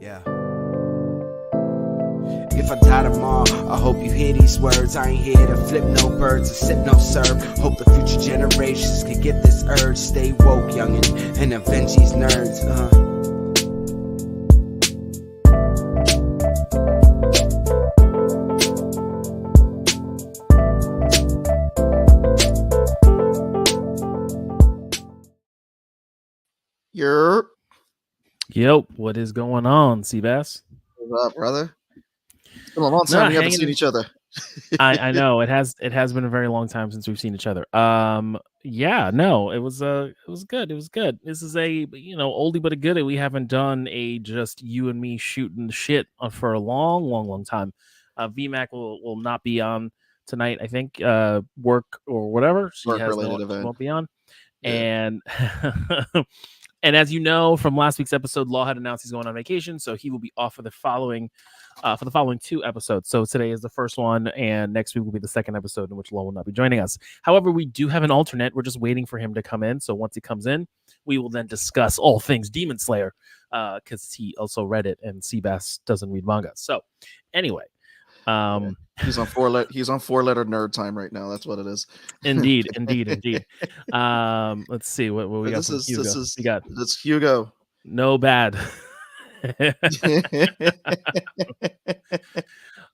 Yeah. If I die tomorrow, I hope you hear these words. I ain't here to flip no birds or sip no serve. Hope the future generations can get this urge. Stay woke, youngin', and avenge these nerds. Yep, what is going on, Seabass? What's up, brother? It's been a long time we haven't seen each other. I know it has been a very long time since we've seen each other. Yeah, no, it was good. It was good. This is a oldie but a goodie. We haven't done a just you and me shooting the shit for a long time. VMAC will not be on tonight. I think work or whatever. She won't be on. Yeah. And and as you know from last week's episode, Law had announced he's going on vacation, so he will be off for the following 2 episodes. So today is the first one, and next week will be the second episode in which Law will not be joining us. However, we do have an alternate. We're just waiting for him to come in. So once he comes in, we will then discuss all things Demon Slayer, because he also read it, and Seabass doesn't read manga. So anyway. He's on four-letter nerd time right now. That's what it is. Indeed. Let's see what we got. This Hugo. No bad.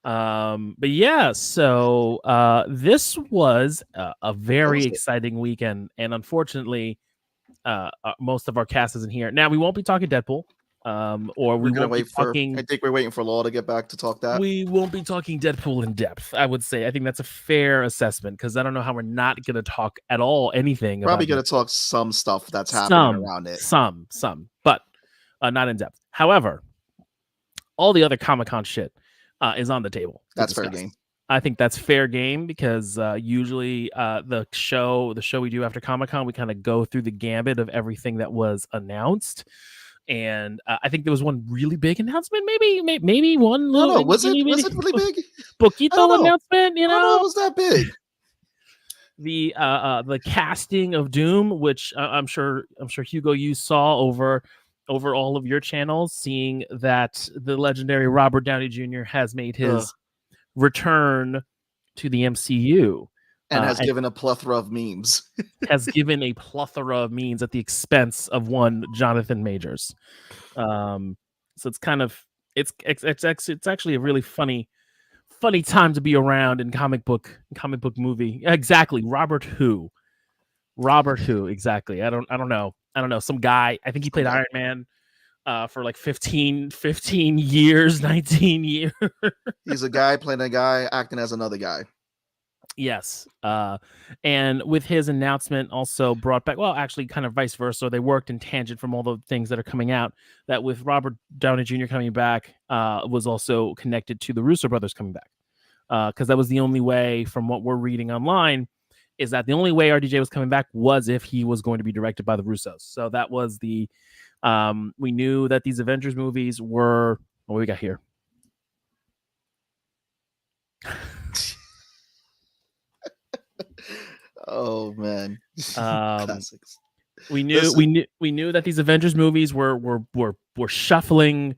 But yeah, so this was a very exciting weekend, and unfortunately, most of our cast isn't here. Now we won't be talking Deadpool. Or we won't be talking. I think we're waiting for Law to get back to talk that. We won't be talking Deadpool in depth. I would say. I think that's a fair assessment because I don't know how we're not going to talk at all anything. Probably going to talk some stuff that's happening around it. Some, but not in depth. However, all the other Comic-Con shit is on the table. That's fair game. I think that's fair game because usually the show we do after Comic-Con, we kind of go through the gambit of everything that was announced. And I think there was one really big announcement. Maybe one little. Was it really big? Poquito announcement. You know, it was that big. The casting of Doom, which I'm sure Hugo you saw over all of your channels, seeing that the legendary Robert Downey Jr. has made his return to the MCU. And has given a plethora of memes. Has given a plethora of memes at the expense of one Jonathan Majors. So it's kind of it's actually a really funny time to be around in comic book movie. Exactly. Robert who exactly. I don't know. Some guy. I think he played Iron Man for like 15 years, 19 years. He's a guy playing a guy acting as another guy. Yes. And with his announcement also brought back, well, actually kind of vice versa. They worked in tangent from all the things that are coming out, that with Robert Downey Jr. coming back was also connected to the Russo brothers coming back. Because that was the only way, from what we're reading online, is that the only way RDJ was coming back was if he was going to be directed by the Russos. So that was we knew that these Avengers movies were, what we got here? Oh man. Classics. We knew that these Avengers movies were shuffling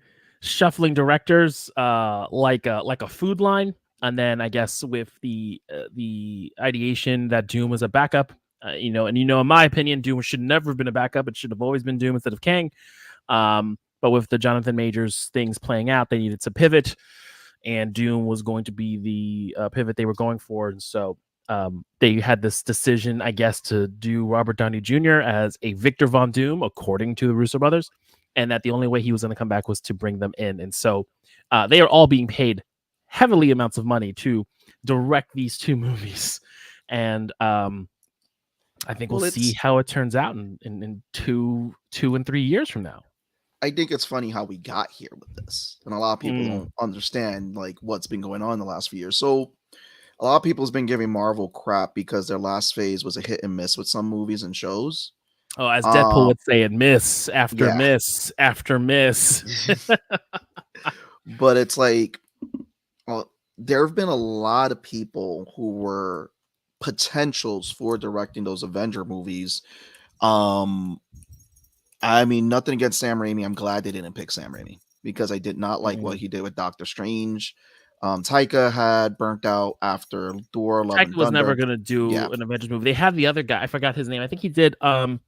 directors like a food line, and then I guess with the ideation that Doom was a backup, in my opinion, Doom should never have been a backup. It should have always been Doom instead of Kang. But with the Jonathan Majors things playing out, they needed to pivot, and Doom was going to be the pivot they were going for, and so they had this decision, I guess, to do Robert Downey Jr. as a Victor Von Doom, according to the Russo brothers, and that the only way he was going to come back was to bring them in. And so they are all being paid heavily amounts of money to direct these 2 movies. And I think we'll see how it turns out in 2 and 3 years from now. I think it's funny how we got here with this. And a lot of people don't understand like what's been going on in the last few years. So a lot of people has been giving Marvel crap because their last phase was a hit and miss with some movies and shows. Oh, as Deadpool would say, it miss after miss after miss. But it's like, well, there have been a lot of people who were potentials for directing those Avenger movies. I mean, nothing against Sam Raimi. I'm glad they didn't pick Sam Raimi. because I did not like what he did with Doctor Strange. Taika had burnt out after Thor: Love and Taika was Thunder. never gonna do an Avengers movie. They had the other guy. I forgot his name. I think he did. Wasn't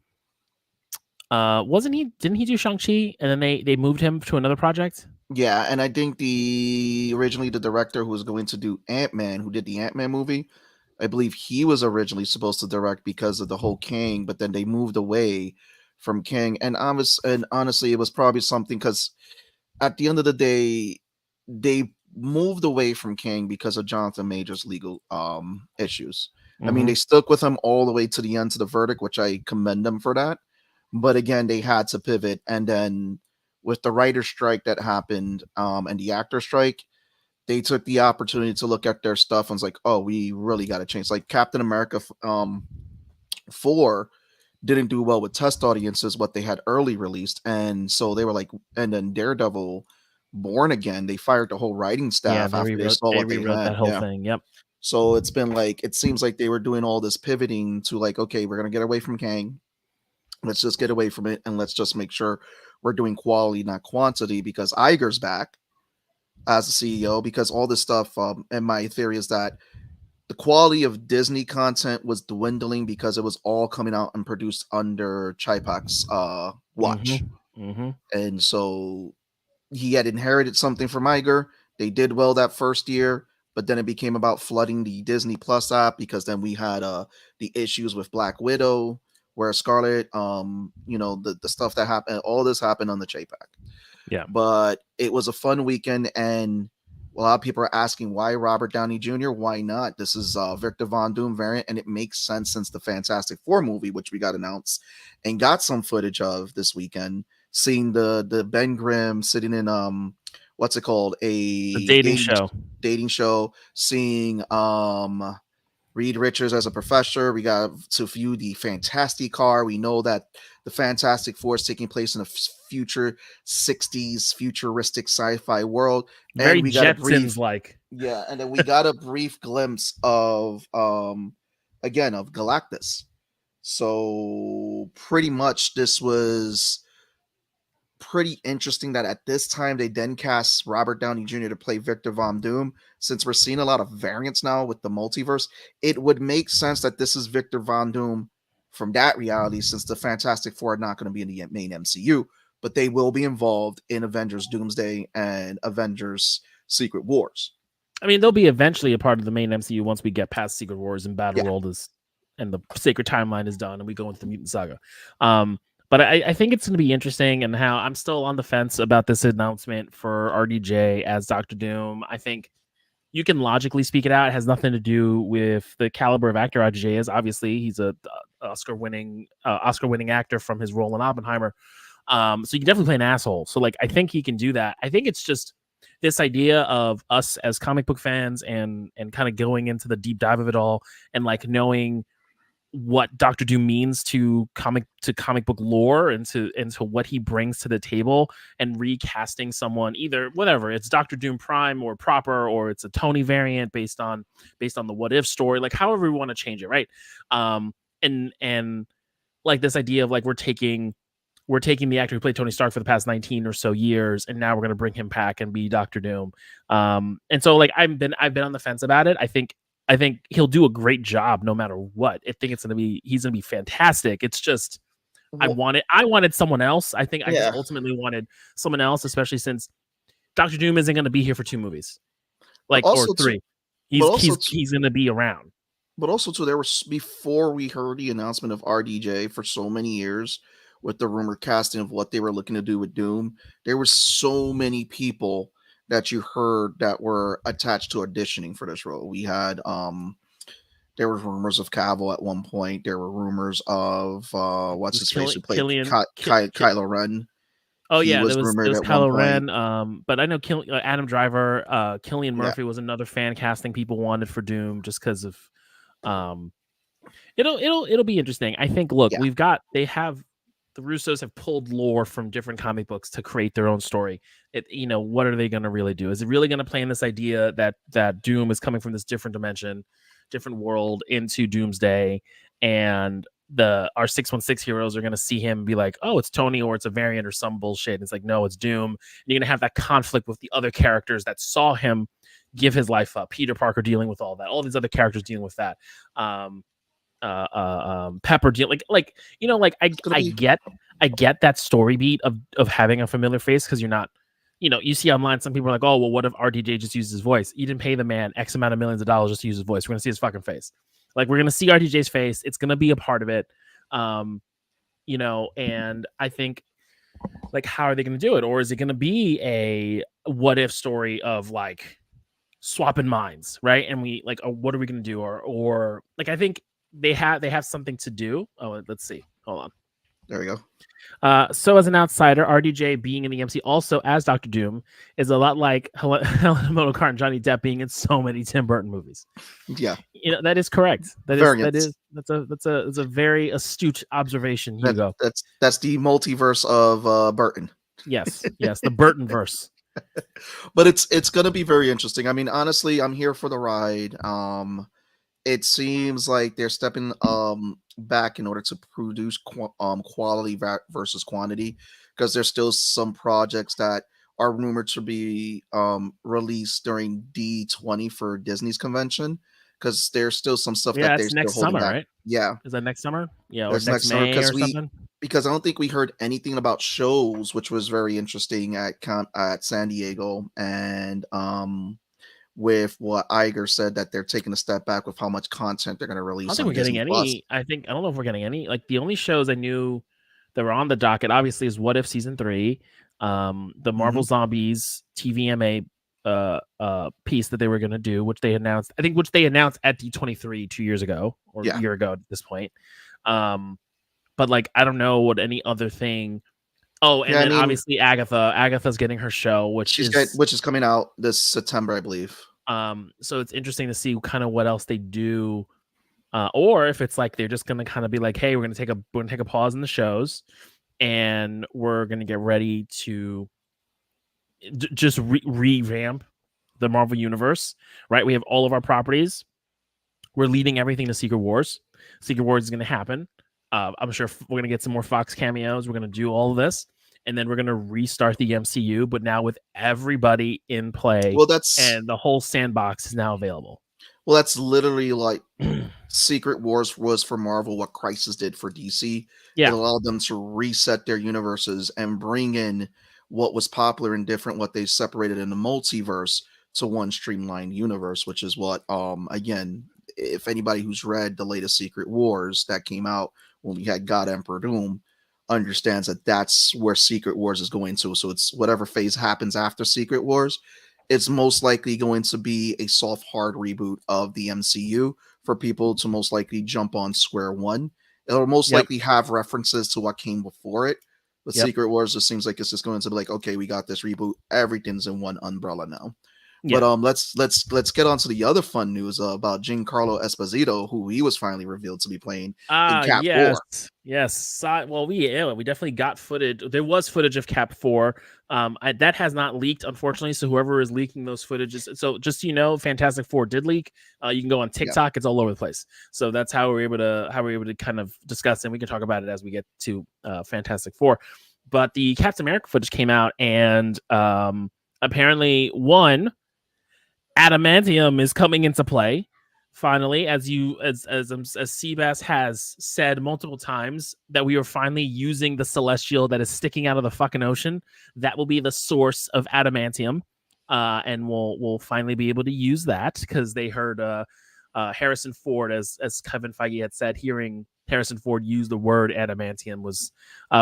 he? Didn't he do Shang-Chi? And then they moved him to another project. Yeah, and I think originally the director who was going to do Ant-Man, who did the Ant-Man movie, I believe he was originally supposed to direct because of the whole Kang, but then they moved away from Kang. And honestly, it was probably something because at the end of the day, they moved away from Kang because of Jonathan Major's legal issues. I mean, they stuck with him all the way to the end to the verdict, which I commend them for that. But again, they had to pivot, and then with the writer strike that happened and the actor strike, they took the opportunity to look at their stuff and was like, oh, we really got to change. Like Captain America 4 didn't do well with test audiences, what they had early released. And so they were like, and then Daredevil Born Again, they fired the whole writing staff after they saw what they rewrote had. That whole thing. Yep. So it's been like, it seems like they were doing all this pivoting to like, okay, we're going to get away from Kang. Let's just get away from it. And let's just make sure we're doing quality, not quantity, because Iger's back as the CEO, because all this stuff, and my theory is that the quality of Disney content was dwindling because it was all coming out and produced under Chapek's watch. And so he had inherited something from Iger. They did well that first year, but then it became about flooding the Disney Plus app because then we had the issues with Black Widow, where Scarlet, the stuff that happened, all this happened on the Chapek. Yeah. But it was a fun weekend, and a lot of people are asking why Robert Downey Jr., why not? This is Victor Von Doom variant, and it makes sense since the Fantastic Four movie, which we got announced and got some footage of this weekend, seeing the Ben Grimm sitting in what's it called? The dating show. Seeing Reed Richards as a professor. We got to view the Fantastic Car. We know that the Fantastic Four is taking place in a future 60s futuristic sci-fi world. Very and we got Jetsons-like. Yeah, and then we got a brief glimpse of again of Galactus. So pretty much this was pretty interesting that at this time they then cast Robert Downey Jr. to play Victor Von Doom. Since we're seeing a lot of variants now with the multiverse, it would make sense that this is Victor Von Doom from that reality, since the Fantastic Four are not going to be in the main MCU, but they will be involved in Avengers Doomsday and Avengers Secret Wars. I mean, they'll be eventually a part of the main MCU once we get past Secret Wars and Battle World and the Sacred Timeline is done and we go into the Mutant Saga. But I think it's going to be interesting, and how I'm still on the fence about this announcement for RDJ as Dr. Doom. I think you can logically speak it out. It has nothing to do with the caliber of actor RDJ is. Obviously, he's a Oscar-winning actor from his role in Oppenheimer. So you can definitely play an asshole. So like, I think he can do that. I think it's just this idea of us as comic book fans and kind of going into the deep dive of it all and like knowing what Dr. Doom means to comic book lore and to what he brings to the table, and recasting someone, either whatever it's Dr. Doom Prime or proper, or it's a Tony variant based on the What If story, like however we want to change it, right? And like this idea of like we're taking the actor who played Tony Stark for the past 19 or so years, and now we're going to bring him back and be Dr. Doom. And so like I've been on the fence about it. I think he'll do a great job no matter what. I think he's gonna be fantastic. It's just I wanted someone else. I think I just ultimately wanted someone else, especially since Dr. Doom isn't gonna be here for 2 movies, like or 3. He's gonna be around. But also too, there was, before we heard the announcement of RDJ for so many years with the rumor casting of what they were looking to do with Doom, there were so many people that you heard that were attached to auditioning for this role. We had there were rumors of Cavill at one point. There were rumors of what's his face who played Kylo Ren. Oh yeah, there was Kylo Ren. But I know Adam Driver, Cillian Murphy was another fan casting people wanted for Doom, just because of it'll be interesting. I think the Russos have pulled lore from different comic books to create their own story. What are they going to really do? Is it really going to play in this idea that Doom is coming from this different dimension, different world into Doomsday, and our 616 heroes are going to see him be like, oh, it's Tony, or it's a variant or some bullshit. And it's like, no, it's Doom. And you're going to have that conflict with the other characters that saw him give his life up. Peter Parker dealing with all that, all these other characters dealing with that. Pepper deal like you know, like I get that story beat of having a familiar face, because you're not, you know, you see online some people are like, oh well, what if RDJ just used his voice? You didn't pay the man X amount of millions of dollars just to use his voice. We're gonna see his fucking face. Like, we're gonna see RDJ's face. It's gonna be a part of it. You know, and I think, like, how are they gonna do it? Or is it gonna be a what if story of like swapping minds, right? And we like, oh, what are we gonna do? Or like, I think they have something to do. Oh, let's see. Hold on. There we go. So as an outsider, RDJ being in the MC also as Dr. Doom is a lot like Helena Bonham Carter and Johnny Depp being in so many Tim Burton movies. Yeah, you know, that is correct. That's a very astute observation, Hugo. That's the multiverse of Burton. Yes, the Burton verse. But it's gonna be very interesting. I mean, honestly, I'm here for the ride. It seems like they're stepping back in order to produce quality versus quantity, because there's still some projects that are rumored to be released during D20 for Disney's convention, because there's still some stuff that they're next still holding summer, back. right? Yeah, is that next summer? Yeah, or there's next May or something? Because I don't think we heard anything about shows, which was very interesting at San Diego, and with what Iger said, that they're taking a step back with how much content they're going to release. I don't think we're getting any. I don't know if we're getting any. Like, the only shows I knew that were on the docket, obviously, is What If Season 3, the Marvel Zombies TVMA piece that they were going to do, which they announced at D23 2 years ago, or a year ago at this point. But like, I don't know what any other thing. Oh, and then obviously Agatha's getting her show, which is coming out this September, I believe. So it's interesting to see kind of what else they do, or if it's like they're just gonna kind of be like, hey, we're gonna take a pause in the shows, and we're gonna get ready to just revamp the Marvel universe. Right? We have all of our properties. We're leading everything to Secret Wars. Secret Wars is gonna happen. I'm sure we're going to get some more Fox cameos. We're going to do all of this, and then we're going to restart the MCU, but now with everybody in play. Well, and the whole sandbox is now available. Well, that's literally like Secret Wars was for Marvel what Crisis did for DC. Yeah. It allowed them to reset their universes and bring in what was popular and different, what they separated in the multiverse, to one streamlined universe, which is what, again, if anybody who's read the latest Secret Wars that came out when we had God Emperor Doom understands that that's where Secret Wars is going to. So it's whatever phase happens after Secret Wars, it's most likely going to be a soft hard reboot of the MCU for people to most likely jump on square one. It'll most likely have references to what came before it. But Secret Wars just seems like it's just going to be like, okay, we got this reboot. Everything's in one umbrella now. Yeah. But let's get on to the other fun news about Giancarlo Esposito, who he was finally revealed to be playing in Cap 4. Yes. Well, we definitely got footage. There was footage of Cap 4. That has not leaked, unfortunately. So whoever is leaking those footages, so just so you know, Fantastic Four did leak. You can go on TikTok; it's all over the place. So that's how we're able to kind of discuss, and we can talk about it as we get to Fantastic Four. But the Captain America footage came out, and apparently adamantium is coming into play finally, as Seabass has said multiple times, that we are finally using the celestial that is sticking out of the fucking ocean. That will be the source of adamantium, and we'll finally be able to use that, because they heard Harrison Ford, as Kevin Feige had said, hearing Harrison Ford use the word adamantium was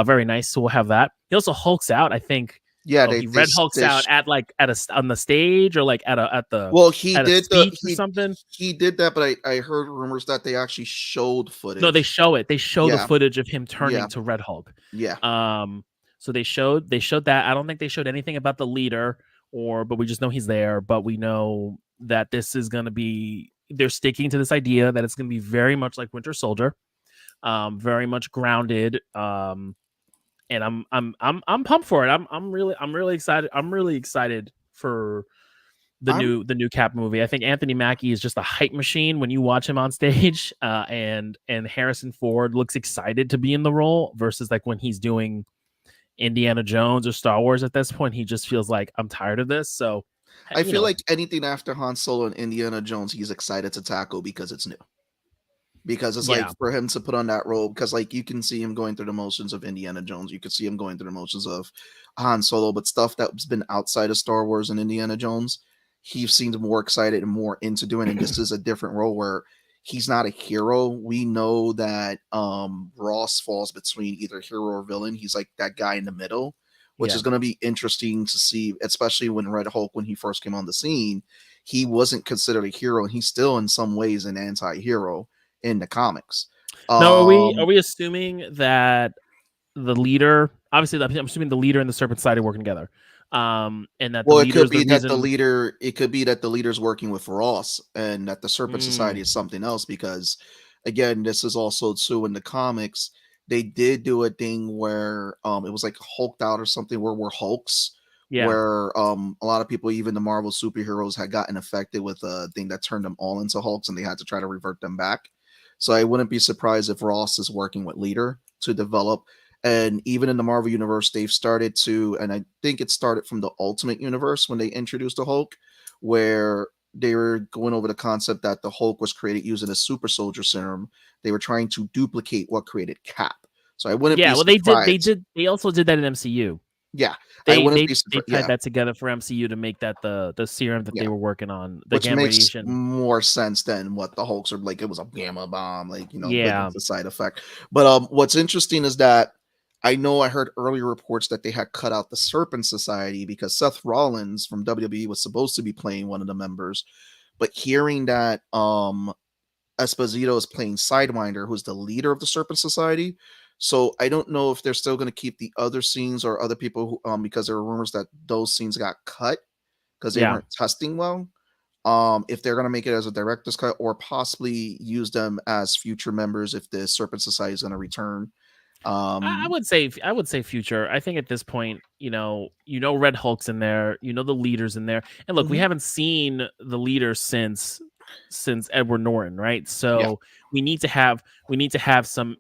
very nice. So we'll have that. He also hulks out, I think. Yeah, he red hulks out on the stage, or like at the something. He did that, but I heard rumors that they actually showed footage. No, they show it. They show the footage of him turning to Red Hulk. Yeah. So they showed that. I don't think they showed anything about the leader, but we just know he's there. But we know that this is going to be. They're sticking to this idea that it's going to be very much like Winter Soldier, very much grounded. And I'm pumped for it. I'm really excited. I'm really excited for the new Cap movie. I think Anthony Mackie is just a hype machine when you watch him on stage, and Harrison Ford looks excited to be in the role versus like when he's doing Indiana Jones or Star Wars. At this point, he just feels like, I'm tired of this. So I feel like anything after Han Solo and Indiana Jones, he's excited to tackle because it's new. Because it's like for him to put on that role, because like you can see him going through the motions of Indiana Jones, you could see him going through the motions of Han Solo, but stuff that's been outside of Star Wars and Indiana Jones, he seemed more excited and more into doing. And this is a different role where he's not a hero. We know that Ross falls between either hero or villain. He's like that guy in the middle, which is going to be interesting to see, especially when Red Hulk, when he first came on the scene, he wasn't considered a hero, and he's still in some ways an anti-hero in the comics. Now, are we assuming that the leader, obviously, I'm assuming the leader and the Serpent Society are working together, and that it could be that the leader, it could be that the leader's working with Ross, and that the Serpent Society is something else. Because, again, this is also too in the comics. They did do a thing where it was like Hulked Out or something, where we're Hulks. Where a lot of people, even the Marvel superheroes, had gotten affected with a thing that turned them all into Hulks, and they had to try to revert them back. So I wouldn't be surprised if Ross is working with Leader to develop. And even in the Marvel universe, they've started to, and I think it started from the Ultimate Universe when they introduced the Hulk, where they were going over the concept that the Hulk was created using a super soldier serum. They were trying to duplicate what created Cap. So I wouldn't be surprised. They also did that in MCU. Yeah, they tied that together for MCU to make that the serum that they were working on, the gamma radiation. More sense than what the Hulks are like. It was a gamma bomb, like, you know, it's a side effect. But what's interesting is that I know I heard earlier reports that they had cut out the Serpent Society because Seth Rollins from WWE was supposed to be playing one of the members, but hearing that Esposito is playing Sidewinder, who's the leader of the Serpent Society. So I don't know if they're still going to keep the other scenes or other people who, because there were rumors that those scenes got cut because they weren't testing well. If they're going to make it as a director's cut or possibly use them as future members if the Serpent Society is going to return. I would say future. I think at this point, you know, Red Hulk's in there, you know, the leader's in there, and look, we haven't seen the leader since Edward Norton, right? So we need to have some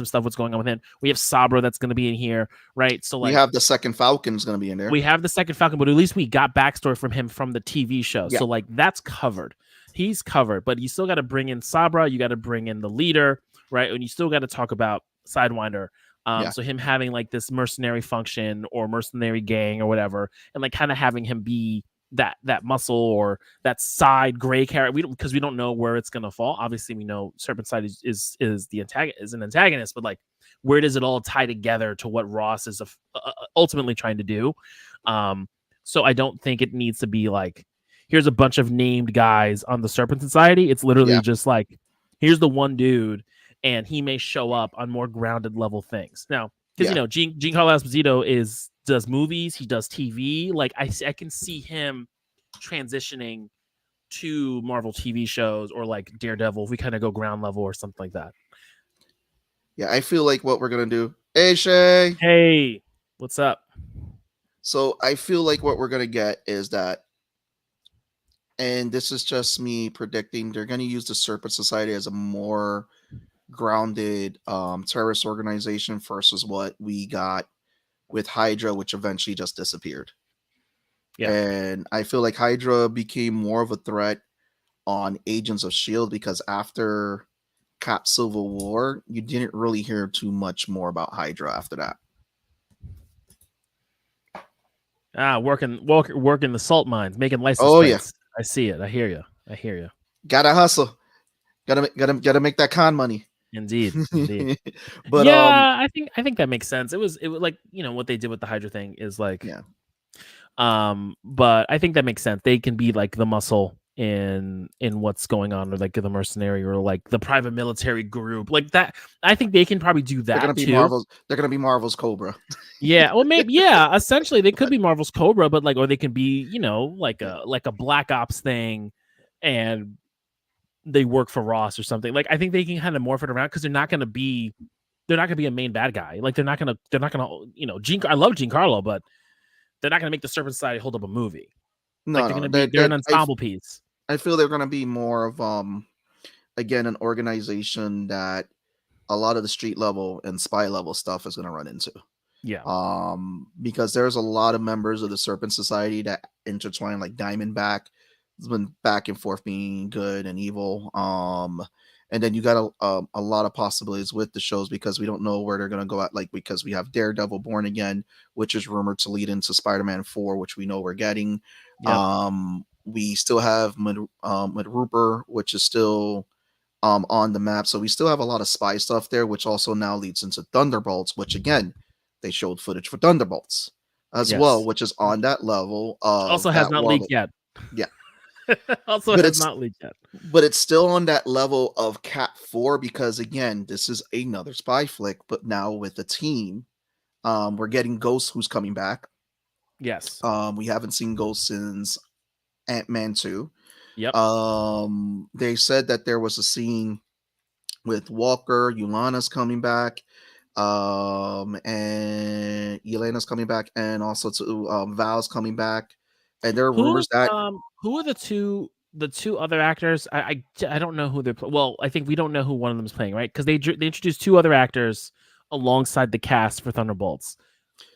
stuff what's going on with him. We have Sabra that's going to be in here, right? So like, we have the second Falcon's going to be in there. We have the second Falcon, but at least we got backstory from him from the TV show. So like that's covered. He's covered, but you still got to bring in Sabra. You got to bring in the leader, right? And you still got to talk about Sidewinder. So him having like this mercenary function or mercenary gang or whatever, and like kind of having him be that muscle or that side gray character, because we don't know where it's gonna fall. Obviously, we know Serpent Side is an antagonist, but like, where does it all tie together to what Ross is ultimately trying to do? So I don't think it needs to be like, here's a bunch of named guys on the Serpent Society. It's literally just like, here's the one dude, and he may show up on more grounded level things. Now, because you know, Giancarlo Esposito does movies, he does TV. Like I can see him transitioning to Marvel TV shows or like Daredevil if we kind of go ground level or something like that. Yeah, I feel like what we're gonna do. Hey Shay. Hey, what's up? So I feel like what we're gonna get is that, and this is just me predicting, they're gonna use the Serpent Society as a more grounded terrorist organization versus what we got with Hydra, which eventually just disappeared. And I feel like Hydra became more of a threat on Agents of S.H.I.E.L.D. because after Cap Civil War, you didn't really hear too much more about Hydra after that. Working the salt mines, making license plates. I see it. I hear you. Gotta hustle. Gotta make that con money. Indeed. But I think that makes sense. It was like, you know, what they did with the Hydra thing is like, but I think that makes sense. They can be like the muscle in what's going on, or like the mercenary, or like the private military group like that. I think they can probably do that. They're gonna be Marvel's Cobra. Well, maybe essentially they could be Marvel's Cobra, but like, or they can be, you know, like a Black Ops thing, and they work for Ross or something. Like, I think they can kind of morph it around because they're not going to be a main bad guy. Like, they're not going to, you know, I love Giancarlo, but they're not going to make the Serpent Society hold up a movie. Like No, they're an ensemble piece. I feel they're gonna be more of again an organization that a lot of the street level and spy level stuff is gonna run into. Yeah. Because there's a lot of members of the Serpent Society that intertwine, like Diamondback has been back and forth being good and evil. And then you got a lot of possibilities with the shows because we don't know where they're gonna go at. Like because we have Daredevil Born Again, which is rumored to lead into Spider-Man 4, which we know we're getting. Yep. We still have Rooper, which is still on the map. So we still have a lot of spy stuff there, which also now leads into Thunderbolts, which again they showed footage for Thunderbolts as well, which is on that level of also has not leaked yet. Yeah. Also but has not leaked yet. But it's still on that level of Cat 4 because again, this is another spy flick, but now with a team. We're getting Ghost who's coming back. Yes. We haven't seen Ghost since Ant-Man 2. Yep. They said that there was a scene with Walker, Yelena's coming back, and Yelena's coming back, and also to Val's coming back. And there are rumors that who are the two other actors? I don't know who they're. Well, I think we don't know who one of them is playing, right? Because they introduced two other actors alongside the cast for Thunderbolts.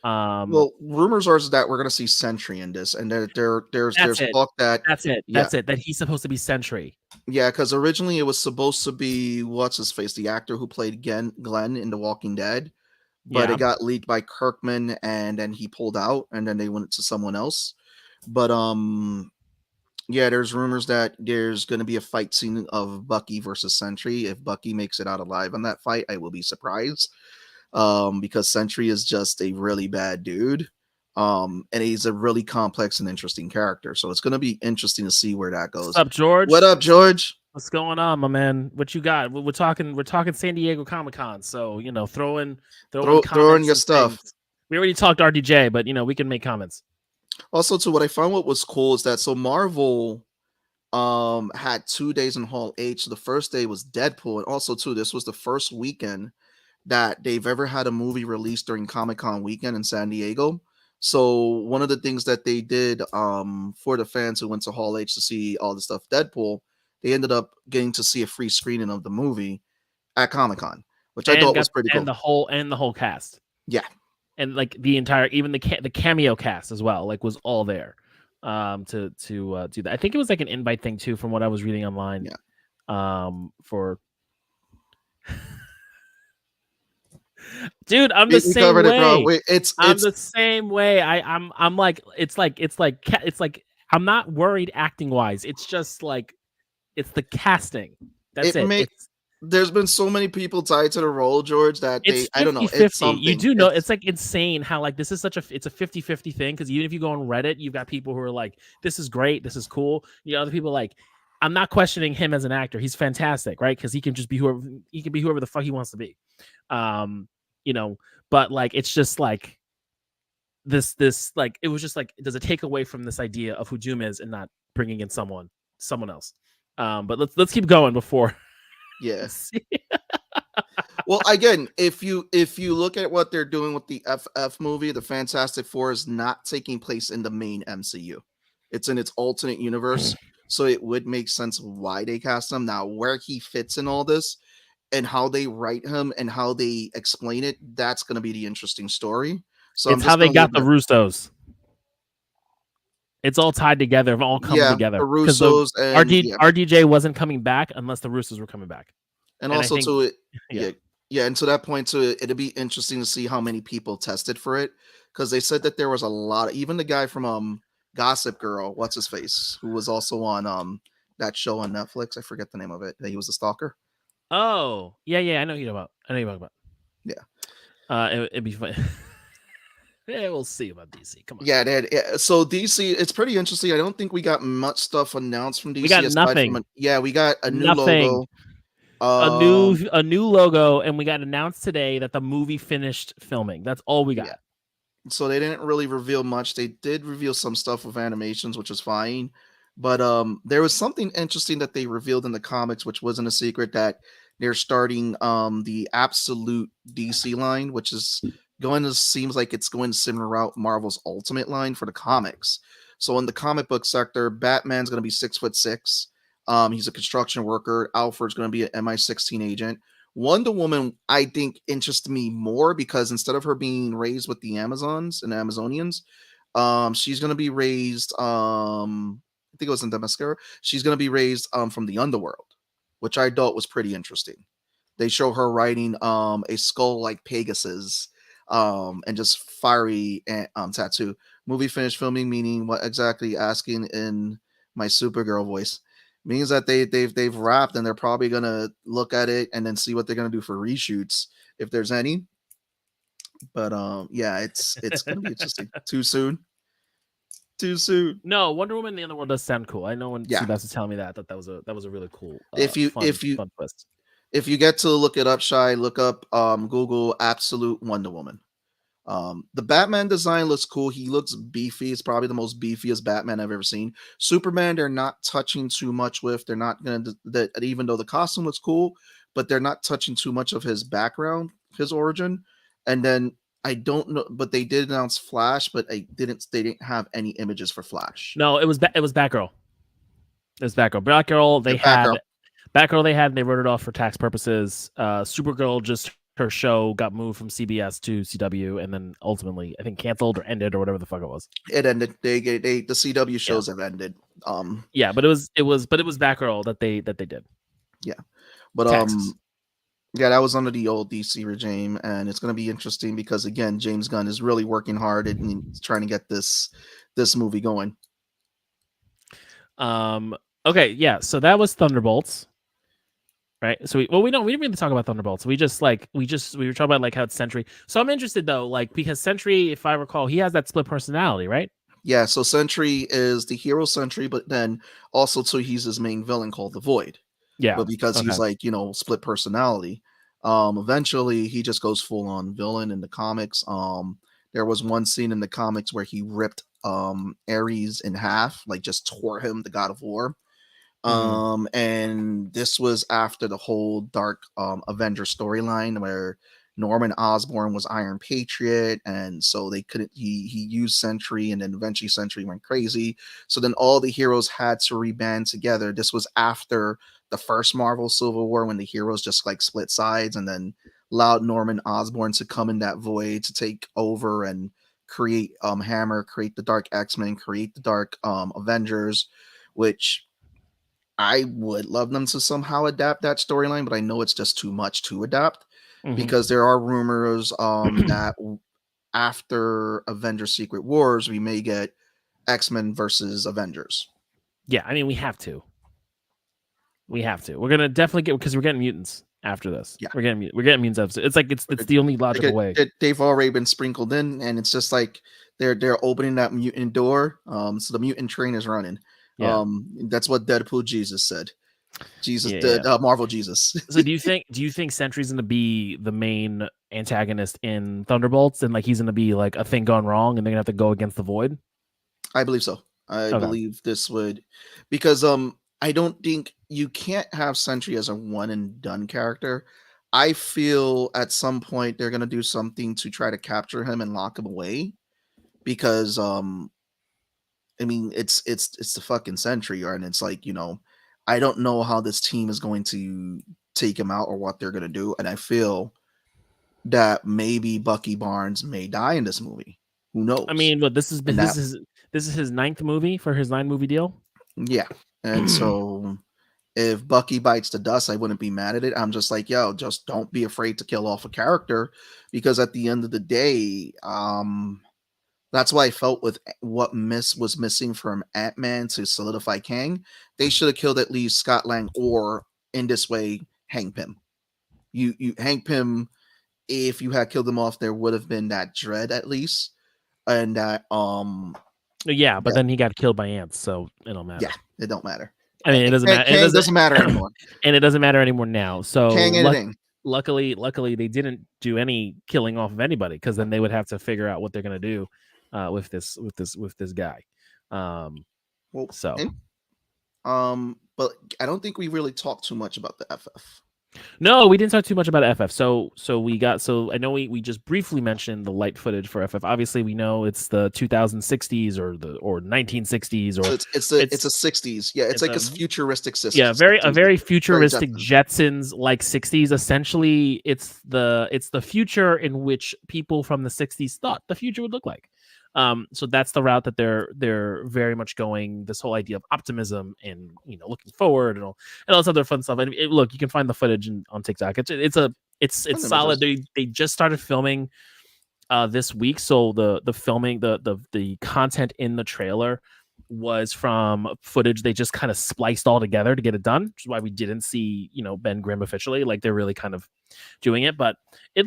Well, rumors are that we're going to see Sentry in this, and there's talk that that's it that he's supposed to be Sentry. Yeah, because originally it was supposed to be what's his face, the actor who played Glenn in The Walking Dead, but it got leaked by Kirkman, and then he pulled out, and then they went to someone else. But yeah, there's rumors that there's going to be a fight scene of Bucky versus Sentry. If Bucky makes it out alive on that fight, I will be surprised. Because Sentry is just a really bad dude. And he's a really complex and interesting character. So it's going to be interesting to see where that goes. What's up, George? What up, George? What's going on, my man? What you got? We're talking San Diego Comic-Con. So, you know, throw in your stuff. Things. We already talked RDJ, but you know, we can make comments. Also, too, what I found what was cool is that Marvel had 2 days in Hall H. The first day was Deadpool, and also too, this was the first weekend that they've ever had a movie released during Comic-Con weekend in San Diego. So one of the things that they did for the fans who went to Hall H to see all the stuff Deadpool, they ended up getting to see a free screening of the movie at Comic-Con, which I thought was pretty cool. And the whole cast. Yeah. And like the entire, even the cameo cast as well, like was all there to do that. I think it was like an invite thing too, from what I was reading online. Yeah. For dude, I'm the same way. I'm the same way. I'm like it's like I'm not worried acting wise. It's just like it's the casting. That's it. There's been so many people tied to the role, George, that I don't know. It's something. You do know it's like insane how like this is it's a 50-50 thing, because even if you go on Reddit, you've got people who are like, this is great, this is cool. You know, other people like, I'm not questioning him as an actor. He's fantastic, right? Because he can just be whoever the fuck he wants to be. You know, but like it's just like this like it was just like, does it take away from this idea of who Doom is and not bringing in someone else? But let's keep going before. Yes. Well, again, if you look at what they're doing with the FF movie, the Fantastic Four is not taking place in the main MCU. It's in its alternate universe, so it would make sense why they cast him. Now, where he fits in all this and how they write him and how they explain it, that's going to be the interesting story. So it's how they got the Russos. It's all tied together. It all come together. The Russos and RDJ wasn't coming back unless the Russos were coming back. And also to it, and to that point, to it'd be interesting to see how many people tested for it, because they said that there was a lot. Even the guy from Gossip Girl, what's his face, who was also on that show on Netflix. I forget the name of it. He was a stalker. Oh yeah, I know you're about. Yeah. It'd be fun. Yeah, we'll see about DC. Come on. Yeah. So DC, it's pretty interesting. I don't think we got much stuff announced from DC. We got nothing. We got a new logo. A new logo, and we got announced today that the movie finished filming. That's all we got. Yeah. So they didn't really reveal much. They did reveal some stuff with animations, which is fine. But there was something interesting that they revealed in the comics, which wasn't a secret, that they're starting the Absolute DC line, which is seems like it's going to similar route Marvel's Ultimate line for the comics. So in the comic book sector, Batman's going to be 6'6". He's a construction worker. Alfred's going to be an MI16 agent. Wonder Woman, I think, interests me more because instead of her being raised with the Amazons and Amazonians, she's going to be raised. I think it was in Themyscira. She's going to be raised from the underworld, which I thought was pretty interesting. They show her riding a skull like Pegasus, and just fiery tattoo. Movie finished filming, meaning what exactly? Asking in my Supergirl voice means that they've wrapped and they're probably gonna look at it and then see what they're gonna do for reshoots if there's any. But yeah, it's gonna be interesting. Too soon. Too soon. No, Wonder Woman in the Underworld does sound cool. I know when Yeah. Seabass was telling me that that was a really cool. Fun twist. If you get to look it up, Shy, look up Google Absolute Wonder Woman. The Batman design looks cool. He looks beefy. It's probably the most beefiest Batman I've ever seen. Superman, they're not touching too much with. They're not going to, even though the costume looks cool, but they're not touching too much of his background, his origin. And then I don't know, but they did announce Flash, but they didn't have any images for Flash. No, it was Batgirl. It was Batgirl. Batgirl, they had, and they wrote it off for tax purposes. Supergirl, just her show got moved from CBS to CW, and then ultimately, I think, canceled or ended or whatever the fuck it was. It ended. The CW shows have ended. Yeah, but it was Batgirl that they did. Yeah, but Taxes. yeah, that was under the old DC regime, and it's going to be interesting because again, James Gunn is really working hard and trying to get this movie going. Okay, yeah. So that was Thunderbolts. Right. So we didn't really talk about Thunderbolts. We were talking about like how it's Sentry. So I'm interested though, like because Sentry, if I recall, he has that split personality, right? Yeah. So Sentry is the hero Sentry, but then also too he's his main villain called the Void. Yeah. But because he's like split personality, eventually he just goes full on villain in the comics. There was one scene in the comics where he ripped Ares in half, like just tore him, the God of War. And this was after the whole Dark Avenger storyline where Norman Osborn was Iron Patriot, and so they couldn't. He used Sentry, and then eventually Sentry went crazy. So then all the heroes had to reband together. This was after the first Marvel Civil War when the heroes just like split sides, and then allowed Norman Osborn to come in that void to take over and create Hammer, create the Dark X-Men, create the Dark Avengers, which I would love them to somehow adapt that storyline, but I know it's just too much to adapt because there are rumors that after Avengers Secret Wars, we may get X-Men versus Avengers. Yeah, I mean, we have to. We're going to definitely get, because we're getting mutants after this. Yeah. We're getting mutants episode. It's like, it's the only logical way. They've already been sprinkled in, and it's just like they're opening that mutant door. So the mutant train is running. Yeah. That's what Deadpool Jesus said. Marvel Jesus. So do you think Sentry's gonna be the main antagonist in Thunderbolts, and like he's gonna be like a thing gone wrong, and they're gonna have to go against the Void? I believe so. I believe this would, because I don't think you can't have Sentry as a one and done character. I feel at some point they're gonna do something to try to capture him and lock him away, because I mean, it's the fucking Sentry, and it's like, I don't know how this team is going to take him out or what they're going to do. And I feel that maybe Bucky Barnes may die in this movie. Who knows? I mean, but this is his 9th movie for his 9-movie deal. Yeah. And so if Bucky bites the dust, I wouldn't be mad at it. I'm just like, yo, just don't be afraid to kill off a character, because at the end of the day, that's why I felt with what was missing from Ant-Man to solidify Kang, they should have killed at least Scott Lang, or in this way, Hank Pym. You Hank Pym, if you had killed him off, there would have been that dread at least, and that yeah, but then he got killed by ants, so it don't matter. Yeah, it don't matter. I mean, it doesn't matter. It doesn't matter anymore, and it doesn't matter anymore now. So luckily, they didn't do any killing off of anybody, because then they would have to figure out what they're gonna do with this guy. But I don't think we really talked too much about the FF. No, we didn't talk too much about FF. So I know we just briefly mentioned the light footage for FF. Obviously, we know it's the 2060s or 1960s, or So it's a 60s. Yeah, it's like a futuristic system. Yeah, a very futuristic Jetsons. Jetsons like 60s. Essentially, it's the future in which people from the 60s thought the future would look like. So that's the route that they're very much going. This whole idea of optimism and looking forward and all this other fun stuff. And look, you can find the footage on TikTok. It's solid. They just started filming this week, so the filming the content in the trailer was from footage they just kind of spliced all together to get it done, which is why we didn't see Ben Grimm officially. Like, they're really kind of doing it, but it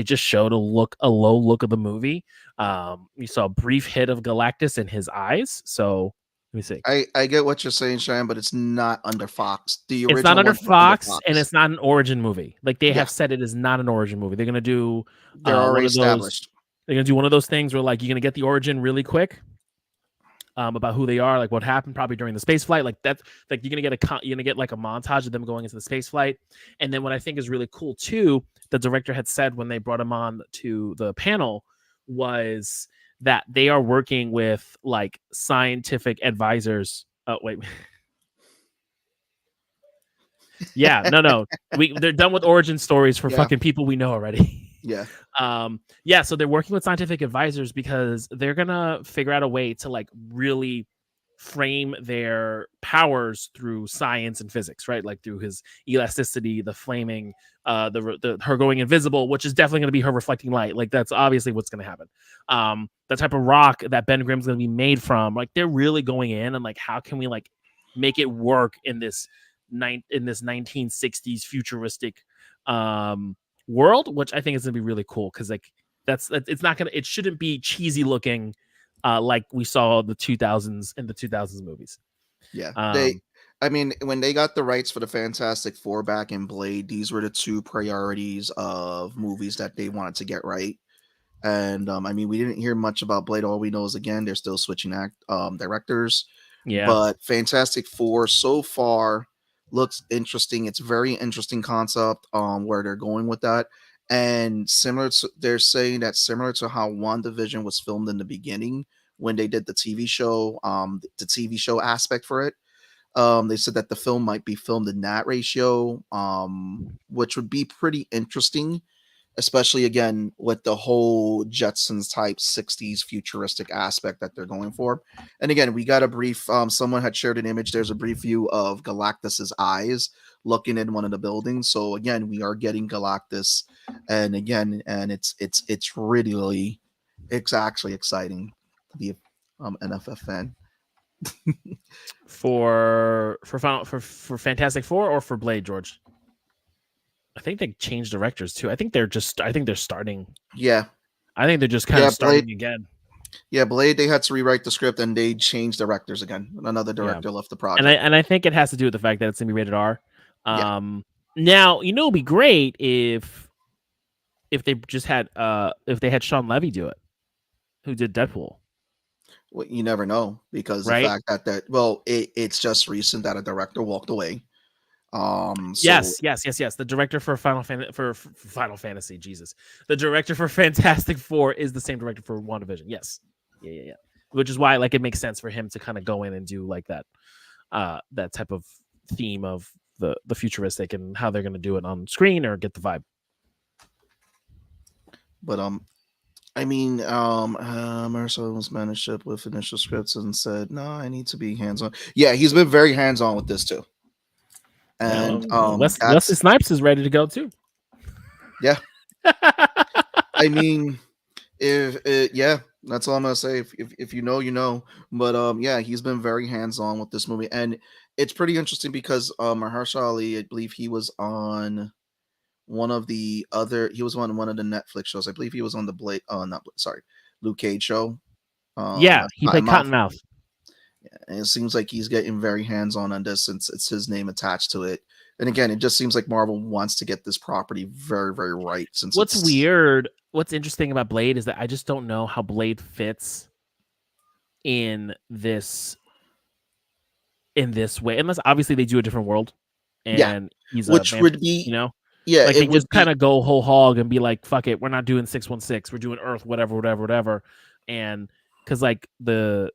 just showed a low look of the movie. You saw a brief hit of Galactus in his eyes, so let me see. I get what you're saying, Shane, but it's not under Fox. It's not under Fox, and it's not an origin movie. Like, they have said, it is not an origin movie. They're gonna do they're already established. They're gonna do one of those things where, like, you're gonna get the origin really quick, about who they are, like what happened probably during the space flight. Like, that's like you're gonna get like a montage of them going into the space flight. And then what I think is really cool too, the director had said when they brought him on to the panel, was that they are working with like scientific advisors. Oh wait. Yeah, no. They're done with origin stories for fucking people we know already. Yeah. So they're working with scientific advisors because they're gonna figure out a way to like really frame their powers through science and physics, right? Like through his elasticity, the flaming, her going invisible, which is definitely gonna be her reflecting light. Like, that's obviously what's gonna happen. The type of rock that Ben Grimm's gonna be made from, like, they're really going in and like, how can we like make it work in this 1960s futuristic world, which I think is gonna be really cool, because like it shouldn't be cheesy looking like we saw the 2000s in the 2000s movies. When they got the rights for the Fantastic Four back in Blade, these were the two priorities of movies that they wanted to get right. And we didn't hear much about Blade. All we know is, again, they're still switching directors. Yeah, but Fantastic Four so far looks interesting. It's very interesting concept where they're going with that. And they're saying that similar to how WandaVision was filmed in the beginning when they did the TV show, the TV show aspect for it. They said that the film might be filmed in that ratio, which would be pretty interesting, especially again with the whole Jetsons type 60s futuristic aspect that they're going for. And again, we got a brief, someone had shared an image. There's a brief view of Galactus's eyes looking in one of the buildings. So again, we are getting Galactus, and it's actually exciting to be an FF fan. for Fantastic Four or for Blade, George? I think they changed directors too. I think they're starting. Yeah. I think they're just kind of starting again. Yeah, Blade, they had to rewrite the script and they changed directors again. Another director left the project. And I think it has to do with the fact that it's gonna be rated R. Now, it'd be great if they just had if they had Sean Levy do it, who did Deadpool. Well, you never know, because the fact that it's just recent that a director walked away. Yes. The director for Final Fantasy, Jesus. The director for Fantastic Four is the same director for WandaVision. Yes. Yeah. Which is why, like, it makes sense for him to kind of go in and do like that type of theme of the futuristic and how they're going to do it on screen, or get the vibe. But Marcel's managed with initial scripts and said, "No, I need to be hands-on." Yeah, he's been very hands-on with this too. And Wesley Snipes is ready to go too. Yeah. That's all I'm gonna say. If you know, you know. But he's been very hands-on with this movie, and it's pretty interesting because Mahershala Ali, I believe he was on one of the Netflix shows. I believe he was on the Luke Cage show. He played Cottonmouth. Yeah, and it seems like he's getting very hands-on on this since it's his name attached to it. And again, it just seems like Marvel wants to get this property very, very right. What's interesting about Blade is that I just don't know how Blade fits in this way, unless obviously they do a different world. and he's a which vampire, would be like they it would just kind be of go whole hog and be like, fuck it, we're not doing 616, we're doing Earth, whatever, and because like the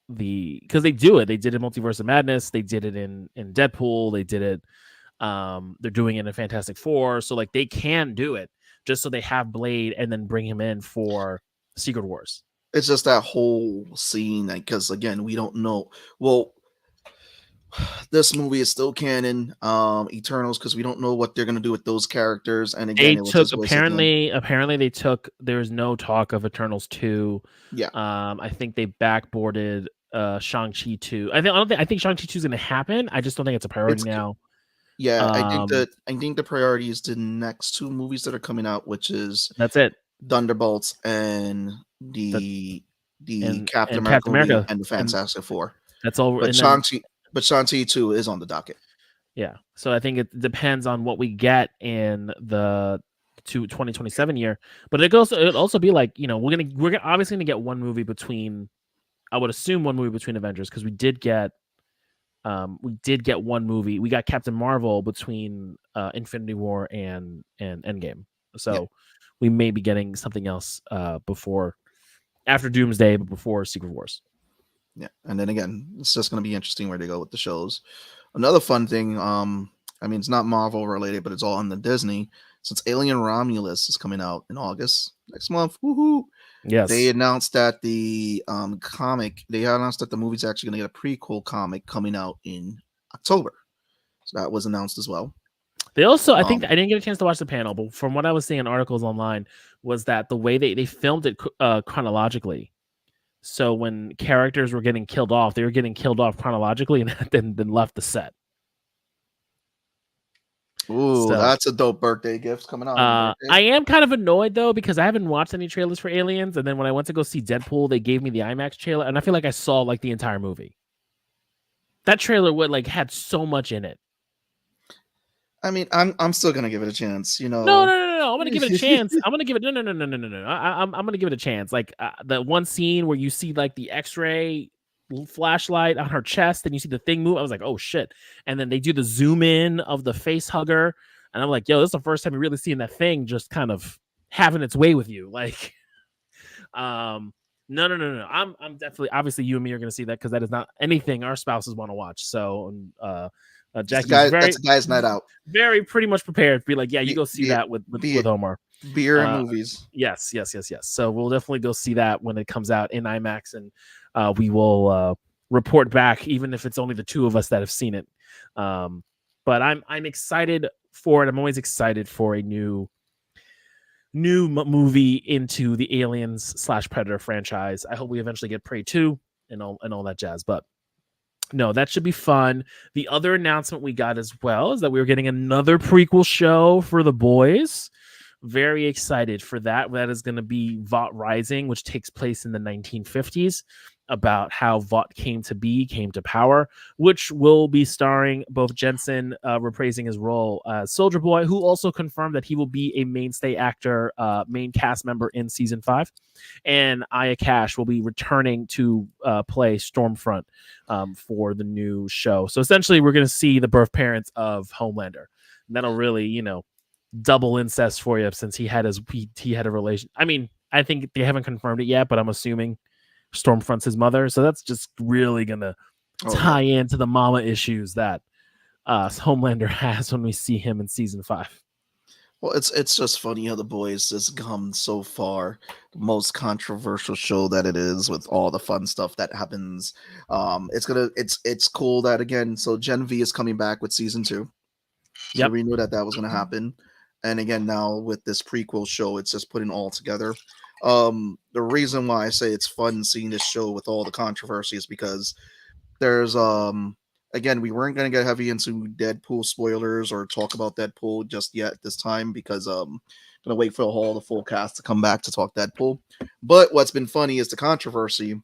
because they do it, they did it in Multiverse of Madness, they did it in Deadpool, they did it, they're doing it in Fantastic Four, so like they can do it just so they have Blade and then bring him in for Secret Wars. It's just that whole scene, because again, we don't know. Well, this movie is still canon, Eternals, because we don't know what they're gonna do with those characters. And again, They it was took just wasted time. apparently they took. There's no talk of Eternals 2. Yeah. I think they backboarded Shang-Chi 2. I think Shang-Chi 2 is going to happen. I just don't think it's a priority now. Yeah, I think the priority is the next two movies that are coming out, which is that's it. Thunderbolts and the Captain America movie and the Fantastic Four. That's all. But Shang-Chi 2 is on the docket. Yeah, so I think it depends on what we get in the 2027 year. But it also be like, we're obviously gonna get one movie between. I would assume one movie between Avengers, because we did get one movie. We got Captain Marvel between Infinity War and Endgame. So we may be getting something else after Doomsday, but before Secret Wars. Yeah, and then again, it's just going to be interesting where they go with the shows. Another fun thing, it's not Marvel related, but it's all on the Disney. Since Alien Romulus is coming out in August next month, woohoo! Yes, they announced that the movie's actually going to get a prequel comic coming out in October. So that was announced as well. They also, I think I didn't get a chance to watch the panel, but from what I was seeing in articles online, was that the way they filmed it chronologically. So when characters were getting killed off, they were getting killed off chronologically and then left the set. Ooh, that's a dope birthday gift coming out. I am kind of annoyed though, because I haven't watched any trailers for Aliens, and then when I went to go see Deadpool, they gave me the IMAX trailer, and I feel like I saw like the entire movie. That trailer had so much in it. I mean, I'm still gonna give it a chance. No. I'm gonna give it a chance. I'm gonna give it no. I'm gonna give it a chance. Like the one scene where you see like the X-ray flashlight on her chest, and you see the thing move. I was like, oh shit! And then they do the zoom in of the face hugger, and I'm like, yo, this is the first time you're really seeing that thing just kind of having its way with you. Like, no. I'm definitely, obviously you and me are gonna see that, because that is not anything our spouses want to watch. So, Jackie's that's a guy's night out. Very pretty much prepared to be like, yeah, you go see that with Omar. Beer and movies. Yes. So we'll definitely go see that when it comes out in IMAX, and we will report back, even if it's only the two of us that have seen it. But I'm excited for it. I'm always excited for a new movie into the Aliens / Predator franchise. I hope we eventually get Prey 2 and all that jazz. But no, that should be fun. The other announcement we got as well is that we were getting another prequel show for The Boys. Very excited for that. That is going to be Vought Rising, which takes place in the 1950s, about how Vought came to power, which will be starring both Jensen reprising his role as Soldier Boy, who also confirmed that he will be a mainstay actor, main cast member in season 5, and Aya Cash will be returning to play Stormfront for the new show. So essentially, we're going to see the birth parents of Homelander. And that'll really, double incest for you, since he had a relation. I mean, I think they haven't confirmed it yet, but I'm assuming Stormfront's his mother, so that's just really gonna tie into the mama issues that Homelander has when we see him in season 5. Well, it's just funny how The Boys has come so far, the most controversial show that it is, with all the fun stuff that happens. It's cool that, again, so Gen V is coming back with season 2. So we knew that was going to happen, and again, now with this prequel show, it's just putting all together. The reason why I say it's fun seeing this show with all the controversy is because there's again, we weren't going to get heavy into Deadpool spoilers or talk about Deadpool just yet this time, because I'm going to wait for the full cast to come back to talk Deadpool. But what's been funny is the controversy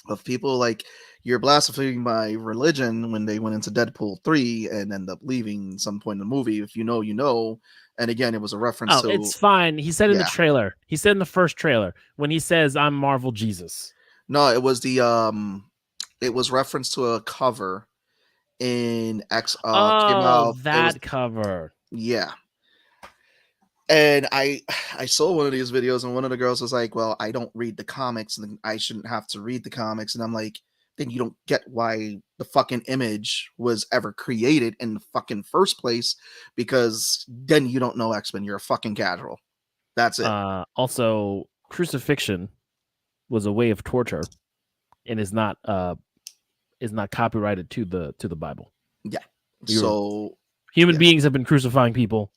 of people like, you're blaspheming my religion, when they went into Deadpool 3 and end up leaving some point in the movie. If you know, you know. And again, it was a reference to... it's fine. He said in the trailer. He said in the first trailer, when he says, I'm Marvel Jesus. No, it was it was reference to a cover. in X came Oh, out. that cover. Yeah. And I saw one of these videos, and one of the girls was like, well, I don't read the comics, and I shouldn't have to read the comics. And I'm like, then you don't get why the fucking image was ever created in the fucking first place, because then you don't know X-Men. You're a fucking casual. That's it. Also, crucifixion was a way of torture and is not copyrighted to the Bible. Yeah. So human beings have been crucifying people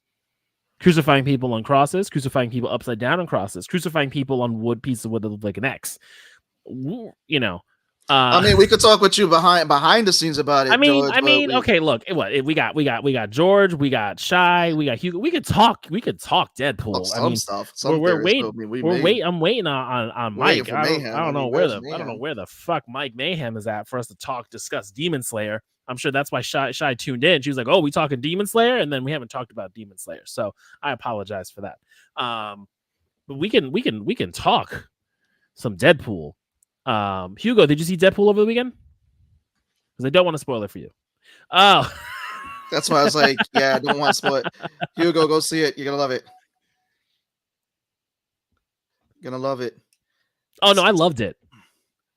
on crosses, crucifying people upside down on crosses, crucifying people on wood pieces that look like an X. You know, I mean, we could talk with you behind the scenes about it. George, George, okay, look, we got George, we got Shy, we got Hugo. We could talk Deadpool. Some stuff. We're waiting. I'm waiting on Mike. I don't know where the fuck Mike Mayhem is at for us to discuss Demon Slayer. I'm sure that's why Shy tuned in. She was like, "Oh, we talking Demon Slayer," and then we haven't talked about Demon Slayer. So I apologize for that. But we can talk some Deadpool. Hugo, did you see Deadpool over the weekend? Because I don't want to spoil it for you. Oh, that's why I was like, yeah, I don't want to spoil it. Hugo, go see it. You're gonna love it. You're gonna love it. Oh no, I loved it.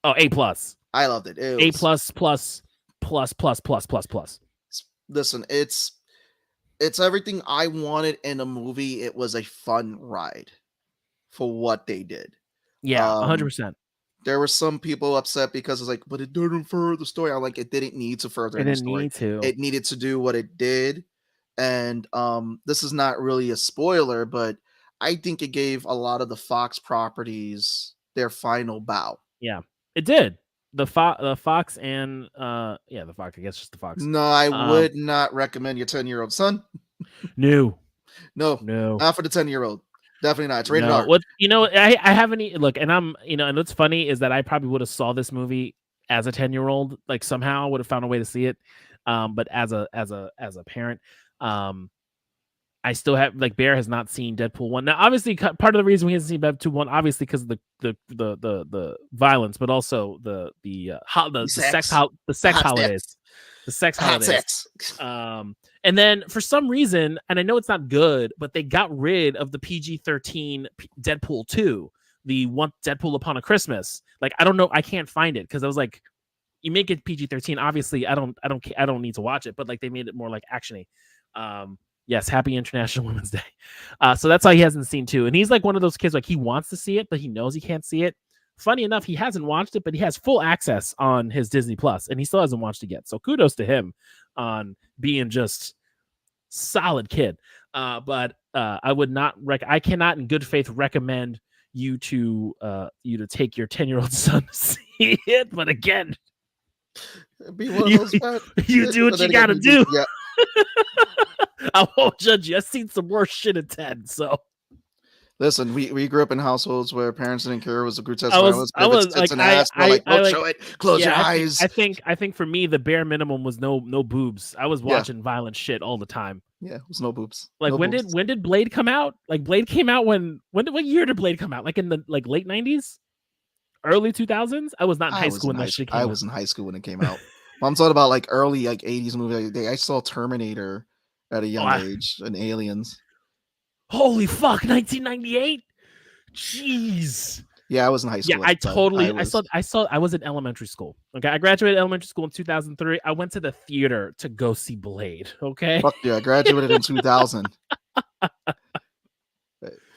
Oh, A+. I loved it. A+++++++++. Listen, it's everything I wanted in a movie. It was a fun ride for what they did. Yeah, 100%. There were some people upset because it's like, but it didn't further the story. I'm like, it didn't need to further the story. It needed to do what it did. And this is not really a spoiler, but I think it gave a lot of the Fox properties their final bow. Yeah, it did. The Fox and the Fox. I guess just the Fox. No, I would not recommend your 10-year-old son. No, not for the 10-year-old. Definitely not. It's rated R. What I haven't look, and I'm and what's funny is that I probably would have saw this movie as a 10-year-old, like somehow would have found a way to see it. But as a parent, I still have Bear has not seen Deadpool 1. Now, obviously, part of the reason we hasn't seen Deadpool 1, obviously, because of the violence, but also the sex holidays. The sex holidays. And then for some reason, and I know it's not good, but they got rid of the PG-13 Deadpool 2, the one Deadpool Upon a Christmas. Like, I don't know, I can't find it because I was like, you make it PG-13. Obviously, I don't need to watch it, but like they made it more like actiony. Yes, happy International Women's Day. So that's why he hasn't seen 2. And he's like one of those kids, like he wants to see it, but he knows he can't see it. Funny enough, he hasn't watched it, but he has full access on his Disney Plus, and he still hasn't watched it yet. So kudos to him on being just solid kid. But I would not I cannot in good faith recommend you to take your 10-year-old son to see it. But again, you do what you gotta do. Yeah. I won't judge you. I've seen some worse shit at 10, so. Listen, we grew up in households where parents didn't care. It was a grotesque violence. Show it. Close your eyes. I think for me, the bare minimum was no boobs. I was watching violent shit all the time. Yeah, it was no boobs. Like when did Blade come out? Like Blade came out what year did Blade come out? Like in the late 90s, early 2000s. I was not in high school when that shit came out. I was in high school when it came out. I'm talking about like early 80s movie. I saw Terminator at a young age and Aliens. Holy fuck, 1998? Jeez. Yeah, I was in high school. Yeah, I was in elementary school. Okay, I graduated elementary school in 2003. I went to the theater to go see Blade. Okay. Fuck yeah, I graduated in 2000.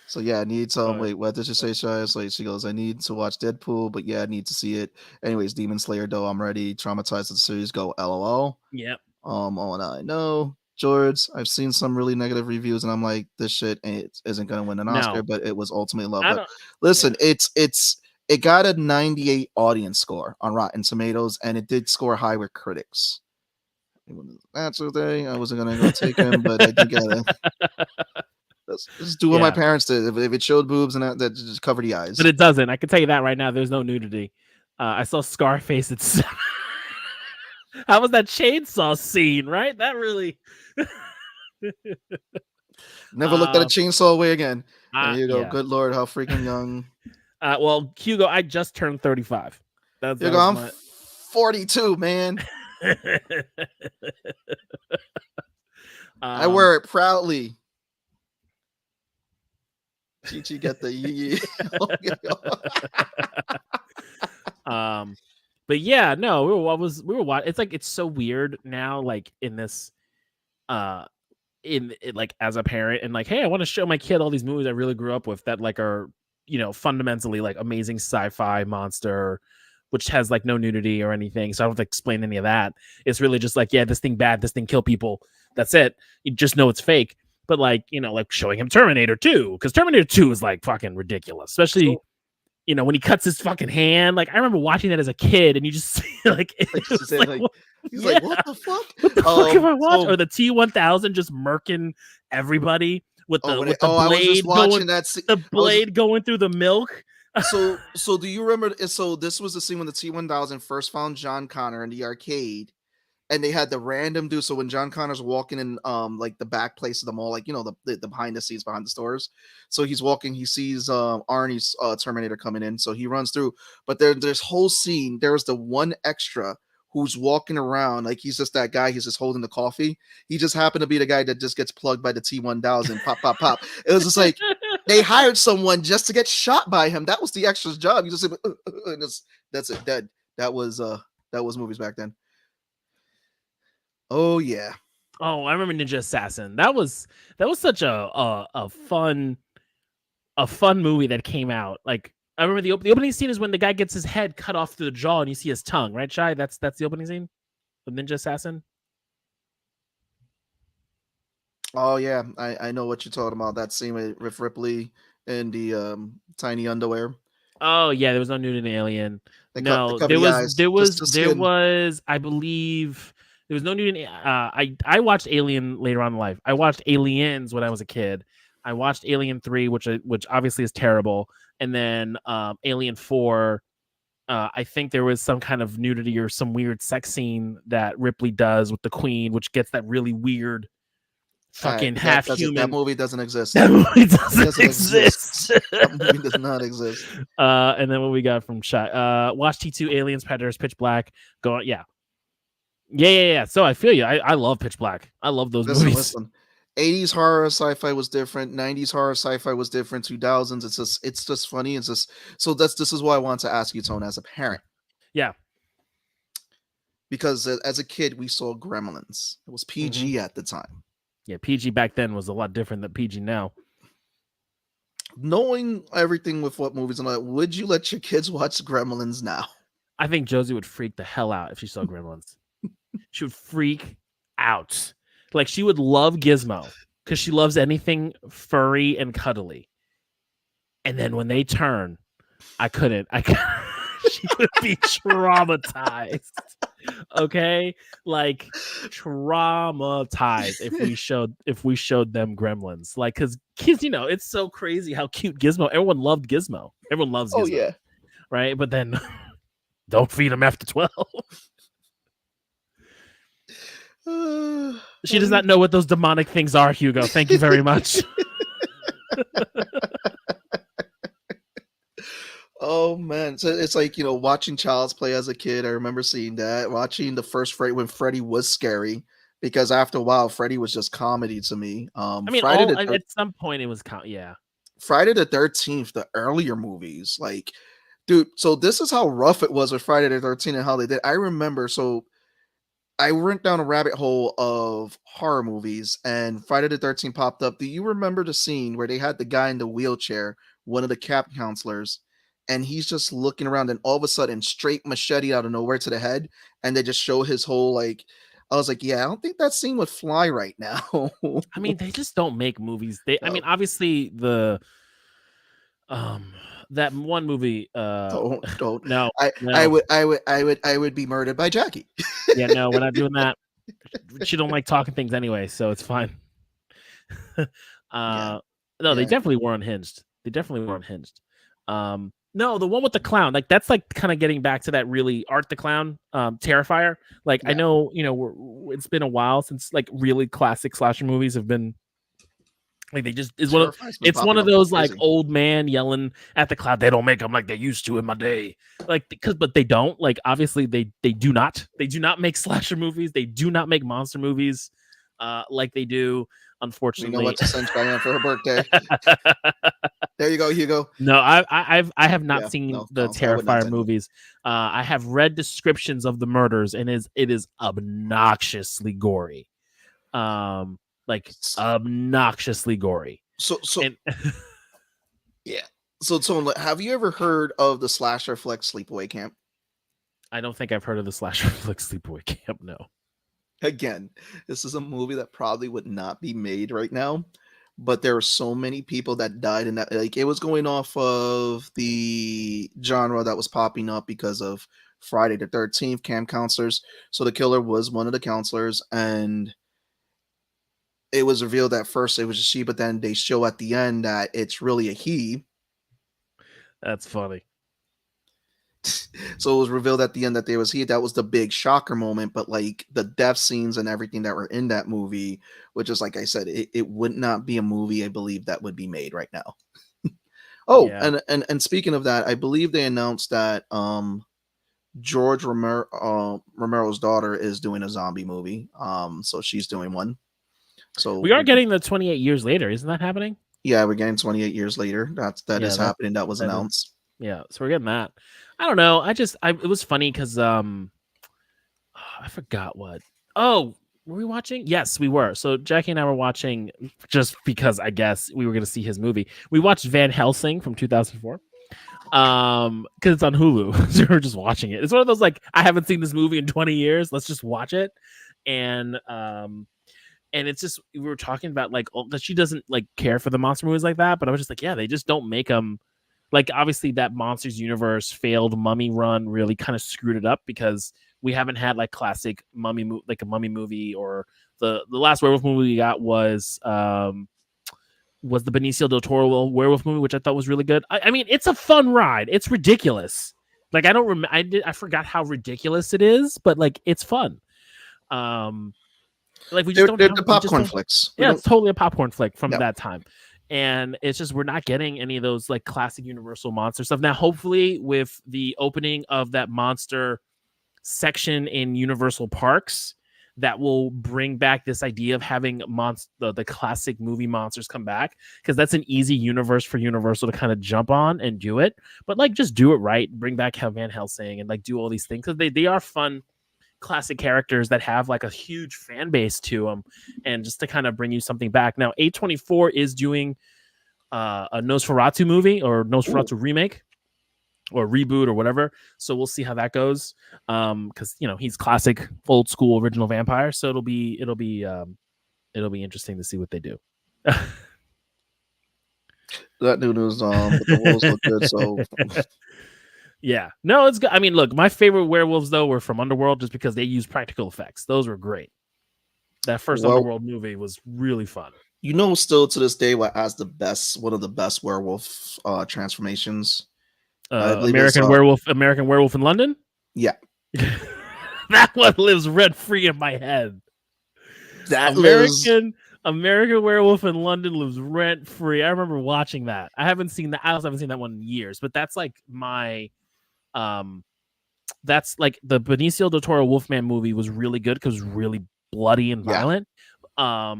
So yeah, I need some. Wait, what did you say, Shy? So she goes, I need to watch Deadpool, but yeah, I need to see it. Anyways, Demon Slayer, though, I'm ready. Traumatized with the series, go LOL. Yep. All I know. George, I've seen some really negative reviews, and I'm like, this shit isn't gonna win an Oscar, but it was ultimately loved. But listen, it got a 98 audience score on Rotten Tomatoes, and it did score high with critics. That's the thing. I wasn't gonna go take him, but I did get it. Just do what my parents did. If it showed boobs and that just cover the eyes. But it doesn't. I can tell you that right now. There's no nudity. I saw Scarface at 7. How was that chainsaw scene, right? That really... Never looked at a chainsaw away again. There you go. Yeah. Good Lord, how freaking young. Well, Hugo, I just turned 35. I'm 42, man. I wear it proudly. Chi get the yee. But yeah, no, we were watching. It's like, it's so weird now, like in this, in like as a parent, and like, hey, I want to show my kid all these movies I really grew up with that like are, you know, fundamentally like amazing sci-fi monster, which has like no nudity or anything. So I don't have to explain any of that. It's really just like, yeah, this thing bad, this thing kill people. That's it. You just know it's fake. But like, you know, like showing him Terminator 2, because Terminator 2 is like fucking ridiculous, especially, you know, when he cuts his fucking hand. Like I remember watching that as a kid, and you just see like, he's like, what the fuck? What the fuck am I watching? Or the T-1000 just murking everybody with the blade going through the milk. So do you remember? So this was the scene when the T-1000 first found John Connor in the arcade, and they had the random dude. So when John Connor's walking in, like the back place of the mall, like, you know, the behind the scenes, behind the stores. So he's walking, he sees Arnie's Terminator coming in, so he runs through. But there's whole scene. There's the one extra who's walking around like he's just that guy. He's just holding the coffee. He just happened to be the guy that just gets plugged by the T-1000. Pop, pop, pop. It was just like they hired someone just to get shot by him. That was the extra's job. You just say, and that's it. That was movies back then. Oh yeah. Oh, I remember Ninja Assassin. That was such a fun movie that came out. Like I remember the opening scene is when the guy gets his head cut off through the jaw and you see his tongue, right, Shai? That's the opening scene of Ninja Assassin. Oh yeah, I know what you're talking about. That scene with Ripley in the tiny underwear. Oh yeah, there was no nudity in Alien. No, there was. I believe there was no nudity. I watched Alien later on in life. I watched Aliens when I was a kid. I watched Alien 3, which obviously is terrible, and then Alien 4. I think there was some kind of nudity or some weird sex scene that Ripley does with the Queen, which gets that really weird fucking half human. That movie doesn't exist. That movie doesn't exist. That movie does not exist. And then what we got from Shai? Watch T2, Aliens, Predators, Pitch Black. Go on, yeah. So I feel you. I love Pitch Black. I love those movies. Listen. 80s horror sci-fi was different. 90s horror sci-fi was different. 2000s, it's just funny. It's just so this is why I want to ask you, Tone, as a parent. Yeah. Because as a kid, we saw Gremlins. It was PG at the time. Yeah, PG back then was a lot different than PG now. Knowing everything with what movies and all that, would you let your kids watch Gremlins now? I think Josie would freak the hell out if she saw Gremlins. She would freak out. Like she would love Gizmo because she loves anything furry and cuddly. And then when they turn, I couldn't. She would be traumatized. Okay, like traumatized if we showed them Gremlins. Like, because kids, you know, it's so crazy how cute Gizmo. Everyone loved Gizmo. Everyone loves Gizmo. Oh yeah, right. But then, don't feed them after 12. She does not know what those demonic things are, Hugo. Thank you very much. Oh man, so it's like, you know, watching Child's Play as a kid. I remember seeing that. Watching the first Freddy when Freddy was scary, because after a while, Freddy was just comedy to me. I mean, at some point it was yeah. Friday the 13th, the earlier movies, like, dude. So this is how rough it was with Friday the 13th and how they did. I remember. So I went down a rabbit hole of horror movies, and Friday the 13th popped up. Do you remember the scene where they had the guy in the wheelchair, one of the camp counselors? And he's just looking around, and all of a sudden, straight machete out of nowhere to the head, and they just show his whole, like, I was like, yeah, I don't think that scene would fly right now. I mean, they just don't make movies. I mean, obviously that one movie. Don't. No, I would be murdered by Jackie. Yeah, no, we're not doing that. She don't like talking things anyway, so it's fine. No, they definitely were unhinged. No, the one with the clown, like that's like kind of getting back to that really Art the Clown, Terrifier. Like I know, you know, it's been a while since like really classic slasher movies have been Like they just It's one popping of up like those like crazy. old man yelling at the cloud. They don't make them like they used to in my day. Like but they don't. Like obviously they do not. They do not make slasher movies. They do not make monster movies like they do. We know Unfortunately. what to send Cheyenne for her birthday. There you go, Hugo. No, I have not Yeah, seen no, the I would not Terrifier send you. movies. I have read descriptions of the murders, and it is obnoxiously gory. Like obnoxiously gory. So And yeah. So have you ever heard of the slasher flick Sleepaway Camp? I don't think I've heard of the slasher flick Sleepaway Camp. No. Again, this is a movie that probably would not be made right now, but there are so many people that died in that. Like it was going off of the genre that was popping up because of Friday the 13th camp counselors. So the killer was one of the counselors, and it was revealed at first it was a she, but then they show at the end that it's really a he. That's funny. So it was revealed at the end that there was he. That was the big shocker moment. But like the death scenes and everything that were in that movie, which is like I said, it would not be a movie I believe that would be made right now. Oh, Yeah. and speaking of that, I believe they announced that George Romero's daughter is doing a zombie movie. So she's doing one. So We are getting the 28 years later. Isn't that happening? Yeah, we're getting 28 years later. That is happening. That was announced. Yeah, so we're getting that. I don't know. It was funny because I forgot what. Oh, were we watching? Yes, we were. So Jackie and I were watching just because I guess we were going to see his movie. We watched Van Helsing from 2004. Because it's on Hulu, so we're just watching it. It's one of those like I haven't seen this movie in 20 years. Let's just watch it, and it's just we were talking about like that she doesn't like care for the monster movies like that, but I was just like, yeah, they just don't make them. Like obviously that Monsters Universe failed Mummy run really kind of screwed it up because we haven't had like classic mummy like a mummy movie, or the last werewolf movie we got was the Benicio del Toro werewolf movie, which I thought was really good. I mean, it's a fun ride. It's ridiculous. Like I don't remember. I forgot how ridiculous it is, but like it's fun. Like we just don't have the popcorn flicks. Yeah, it's totally a popcorn flick from that time. And it's just we're not getting any of those like classic Universal monster stuff. Now, hopefully, with the opening of that monster section in Universal Parks, that will bring back this idea of having the classic movie monsters come back, because that's an easy universe for Universal to kind of jump on and do it. But like just do it right, bring back Van Helsing and like do all these things, because they are fun classic characters that have like a huge fan base to them, and just to kind of bring you something back. Now A24 is doing a Nosferatu movie or Nosferatu remake or reboot or whatever, so we'll see how that goes, because he's classic old school original vampire, so it'll be interesting to see what they do. That dude was the wolves look good, so yeah, no, it's good. I mean, look, my favorite werewolves though were from Underworld, just because they used practical effects. Those were great. That first Underworld movie was really fun. Still to this day, what has one of the best werewolf transformations? American Werewolf in London. Yeah, that one lives rent free in my head. American Werewolf in London lives rent free. I remember watching that. I also haven't seen that one in years, but that's like my that's like the Benicio del Toro Wolfman movie was really good because it was really bloody and violent. But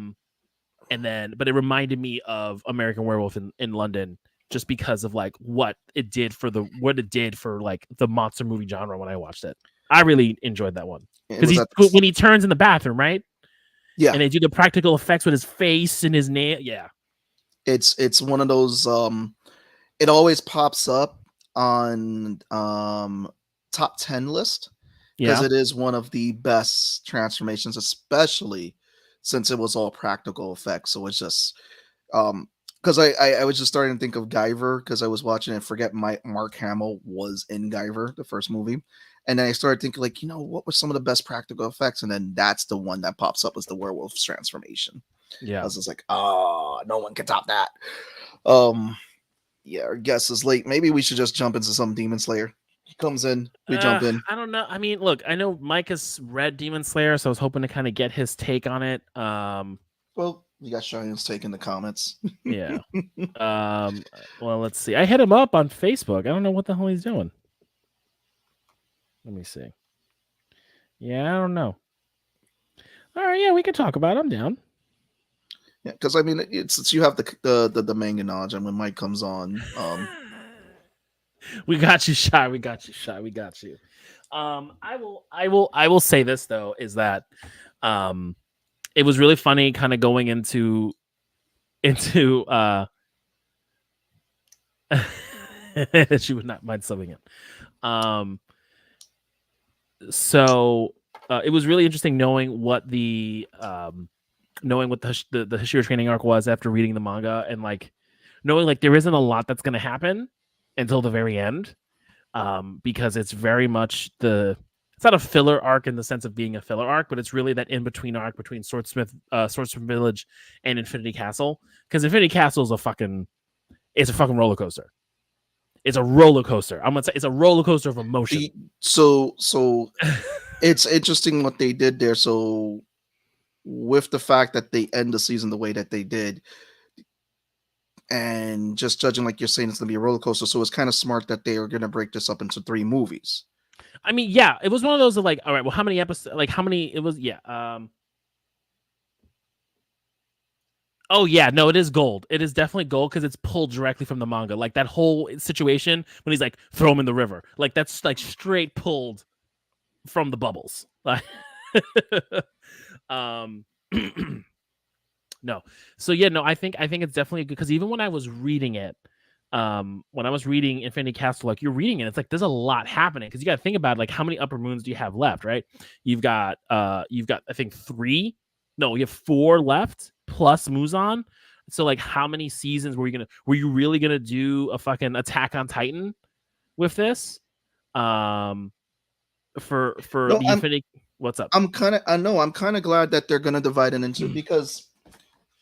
it reminded me of American Werewolf in London, just because of like what it did for like the monster movie genre when I watched it. I really enjoyed that one because when he turns in the bathroom, right? Yeah, and they do the practical effects with his face and his nail. Yeah, it's one of those. It always pops up on top 10 list because it is one of the best transformations, especially since it was all practical effects. So it's just because I was just starting to think of Guyver because I was watching and forget Mark Hamill was in Guyver, the first movie. And then I started thinking, like, what were some of the best practical effects? And then that's the one that pops up as the werewolf's transformation. Yeah. I was just like, no one can top that. Yeah, our guest is late. Maybe we should just jump into some Demon Slayer. He comes in, we jump in. I don't know. I mean, look, I know Mike has read Demon Slayer, so I was hoping to kind of get his take on it. Well, You got Cheyenne's take in the comments. Yeah. Well, let's see. I hit him up on Facebook. I don't know what the hell he's doing. Let me see. Yeah, I don't know. All right, yeah, we can talk about it. I'm down. Yeah, because I mean, it's you have the manga knowledge, and when Mike comes on, we got you, Shy. We got you, Shy. We got you. I will say this though, is that it was really funny kind of going into she would not mind subbing it. So it was really interesting knowing what the Hashira training arc was after reading the manga, and like knowing like there isn't a lot that's going to happen until the very end, because it's very much it's not a filler arc in the sense of being a filler arc, but it's really that in between arc between Swordsmith Village and Infinity Castle, because Infinity Castle is a fucking roller coaster. It's a roller coaster. I'm gonna say it's a roller coaster of emotion. So it's interesting what they did there. So with the fact that they end the season the way that they did, and just judging like you're saying it's gonna be a roller coaster, so it's kind of smart that they are gonna break this up into 3 movies. I mean, yeah, it was one of those of like, all right, well, how many episodes? Like, how many? It was, yeah. Oh yeah, no, it is gold. It is definitely gold because it's pulled directly from the manga. Like that whole situation when he's like, throw him in the river, like that's like straight pulled from the bubbles. Like, no. So yeah, no, I think it's definitely good because even when I was reading it, when I was reading Infinity Castle, like you're reading it, it's like there's a lot happening because you got to think about like how many upper moons do you have left, right? You've got I think 3. No, you have 4 left plus Muzan. So like how many seasons were you really gonna do a fucking Attack on Titan with this? For No, the Infinity. What's up? I'm kind of glad that they're gonna divide it into because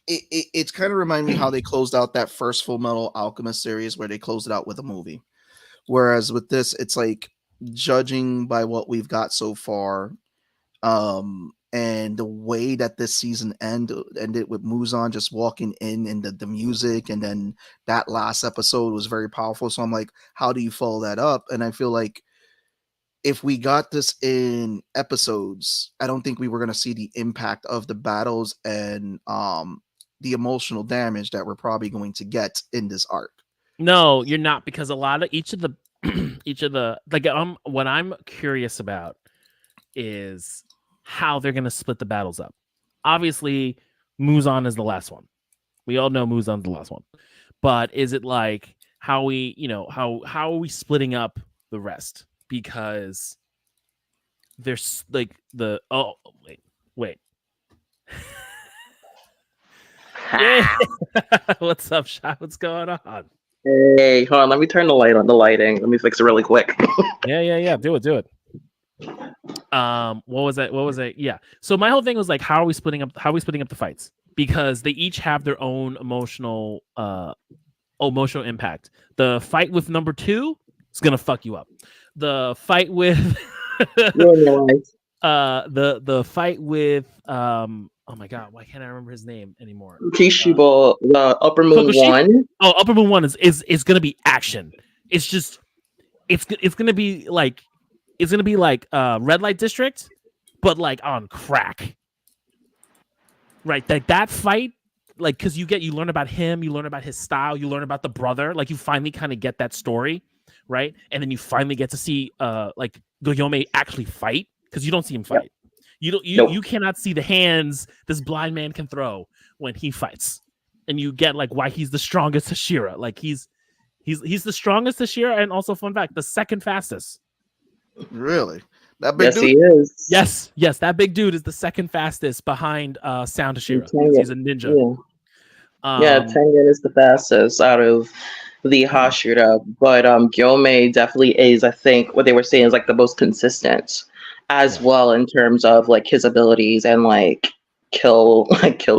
it's kind of remind me how they closed out that first Full Metal Alchemist series where they closed it out with a movie. Whereas with this, it's like judging by what we've got so far, and the way that this season ended with Muzan just walking in and the music, and then that last episode was very powerful. So I'm like, how do you follow that up? And I feel like if we got this in episodes, I don't think we were going to see the impact of the battles and the emotional damage that we're probably going to get in this arc. No, you're not, because a lot of each of the like what I'm curious about is how they're going to split the battles up. Obviously, Muzan is the last one. We all know Muzan's the last one. But is it like how we, how are we splitting up the rest? Because there's like wait. Yeah. What's up, Shot? What's going on? Hey, hold on. Let me turn the light on. The lighting. Let me fix it really quick. Yeah. Do it. What was that? Yeah. So my whole thing was like, how are we splitting up the fights? Because they each have their own emotional impact. The fight with number 2 is gonna fuck you up. The fight with the fight with oh my god, why can't I remember his name anymore? Kishibo, the Upper Moon Kokoshi? 1. Oh, Upper Moon 1 is gonna be action. It's just it's gonna be like Red Light District, but like on crack. Right, that fight, like, because you learn about him, you learn about his style, you learn about the brother, like you finally kind of get that story, right? And then you finally get to see like Goyome actually fight, because you don't see him fight. Yep. You cannot see the hands this blind man can throw when he fights, and you get like why he's the strongest Hashira. Like he's the strongest Hashira, and also fun fact, the second fastest. Really? That big dude? He is. Yes, that big dude is the second fastest behind Sound Hashira. He's a ninja. Yeah, Tengen is the fastest out of the Hashira, but Gyome definitely is, I think, what they were saying is like the most consistent as well in terms of like his abilities and like kill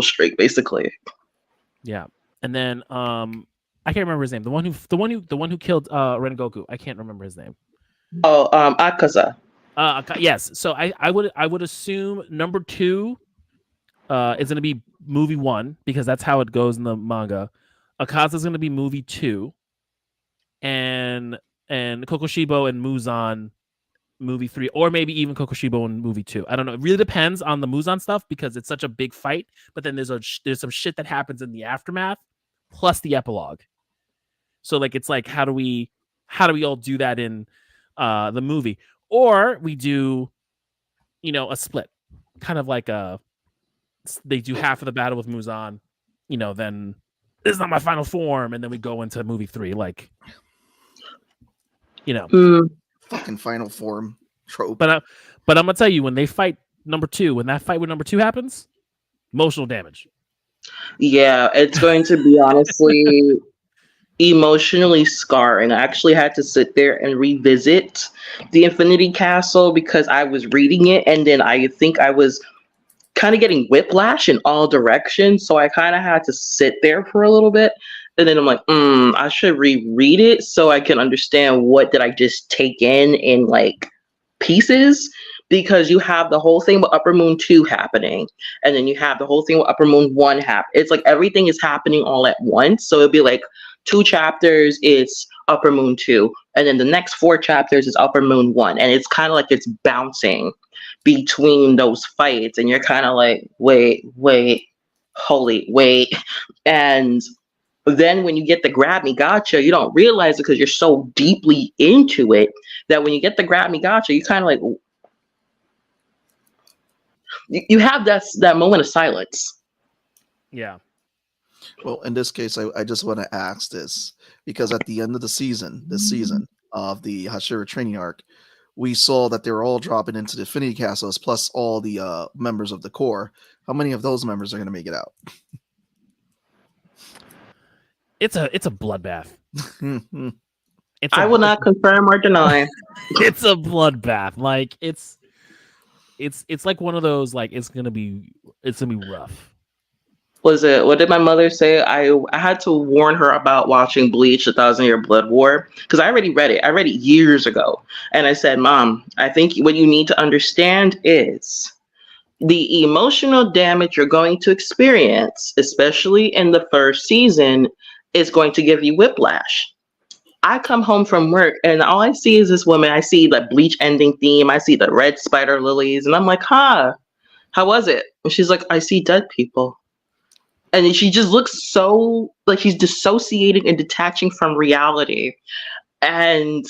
streak basically. Yeah. And then I can't remember his name. The one who killed Rengoku. I can't remember his name. Oh, Akaza. Yes. So I would assume number 2 is going to be movie 1 because that's how it goes in the manga. Akaza is going to be movie 2, and Kokoshibo and Muzan movie 3, or maybe even Kokoshibo in movie 2. I don't know. It really depends on the Muzan stuff because it's such a big fight. But then there's some shit that happens in the aftermath, plus the epilogue. So like it's like how do we all do that in the movie, or we do, a split, kind of like they do half of the battle with Muzan, then this is not my final form, and then we go into movie 3, like, fucking final form trope. But I'm gonna tell you, when they fight number 2, when that fight with number 2 happens, emotional damage. Yeah, it's going to be honestly emotionally scarring. I actually had to sit there and revisit the Infinity Castle because I was reading it, and then I think I was kind of getting whiplash in all directions. So I kind of had to sit there for a little bit. And then I'm like, I should reread it so I can understand what did I just take in like pieces, because you have the whole thing with Upper Moon 2 happening, and then you have the whole thing with Upper Moon 1 happen. It's like everything is happening all at once. So it'd be like 2 chapters, it's Upper Moon 2, and then the next 4 chapters is Upper Moon 1, and it's kind of like it's bouncing between those fights, and you're kind of like, wait, and then when you get the grab me gotcha, you don't realize it because you're so deeply into it that when you get the grab me gotcha, you kind of like, you have that moment of silence. Yeah. Well, in this case, I just want to ask this because at the end of this season of the Hashira training arc, we saw that they were all dropping into the Infinity Castles, plus all the members of the core. How many of those members are going to make it out? It's a bloodbath. I will not confirm or deny. It's a bloodbath. Like it's like one of those, like it's gonna be rough. What did my mother say? I had to warn her about watching Bleach, The 1,000-Year Blood War, because I already read it. I read it years ago. And I said, Mom, I think what you need to understand is the emotional damage you're going to experience, especially in the first season, is going to give you whiplash. I come home from work and all I see is this woman. I see the Bleach ending theme. I see the red spider lilies. And I'm like, how was it? And she's like, I see dead people. And she just looks so like she's dissociating and detaching from reality. And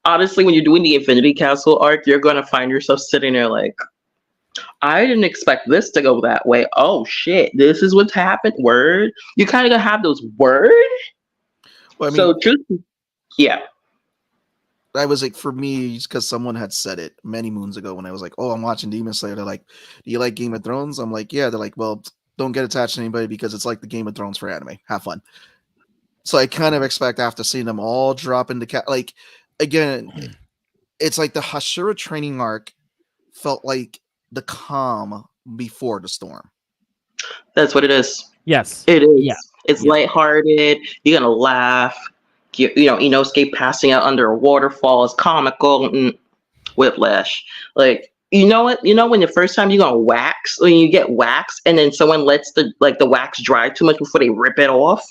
honestly, when you're doing the Infinity Castle arc, you're going to find yourself sitting there like, I didn't expect this to go that way. Oh, shit. This is what's happened. Word. You kind of going to have those words. Well, I mean, so, truth, yeah. I was like, for me, because someone had said it many moons ago when I was like, oh, I'm watching Demon Slayer. They're like, do you like Game of Thrones? I'm like, yeah. They're like, well, don't get attached to anybody because it's like the Game of Thrones for anime. Have fun. So I kind of expect after seeing them all drop into like, again, it's like the Hashira training arc felt like the calm before the storm. That's what it is. Yes. It is. Yeah. It's lighthearted. You're going to laugh. Inosuke passing out under a waterfall is comical. Whiplash. Like, you know what? You know when the first time you're gonna wax, when you get wax, and then someone lets the wax dry too much before they rip it off?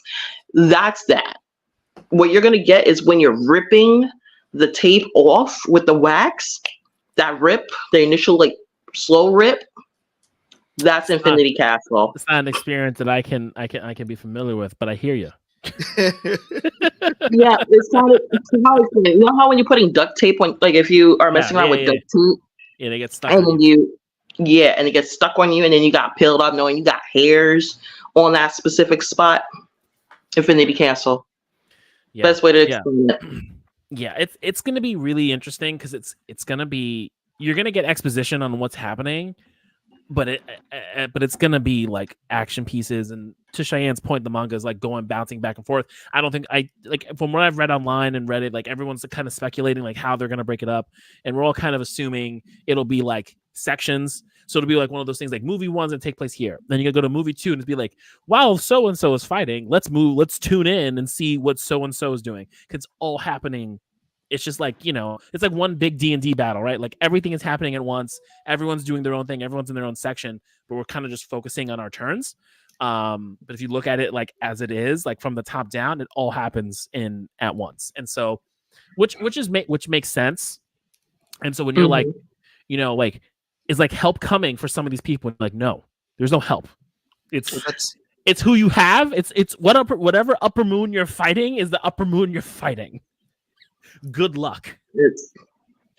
That's that. What you're gonna get is when you're ripping the tape off with the wax, that rip, the initial like slow rip, that's Infinity Castle. It's not an experience that I can be familiar with, but I hear you. Yeah, it's kind of you know how when you're putting duct tape on, like if you are messing around with duct tape. Yeah, they get stuck. And then and it gets stuck on you, and then you got peeled up knowing you got hairs on that specific spot. Infinity Castle. Yeah. Best way to explain it. Yeah, it's gonna be really interesting because it's gonna be, you're gonna get exposition on what's happening, but it's gonna be like action pieces. And to Cheyenne's point, the manga is like bouncing back and forth. I don't think from what I've read online and Reddit, like everyone's kind of speculating like how they're gonna break it up, and we're all kind of assuming it'll be like sections. So it'll be like one of those things like movie 1's and take place here. Then you gotta go to movie 2 and it'll be like, wow, so and so is fighting. Let's tune in and see what so and so is doing. It's all happening it's just like, it's like one big D&D battle, right? Like everything is happening at once. Everyone's doing their own thing. Everyone's in their own section, but we're kind of just focusing on our turns. But if you look at it like as it is, like from the top down, it all happens in at once. And so, which makes sense. And so when you're like, like, is like help coming for some of these people? Like, no, there's no help. It's who you have. It's whatever upper moon you're fighting is the upper moon you're fighting. Good luck.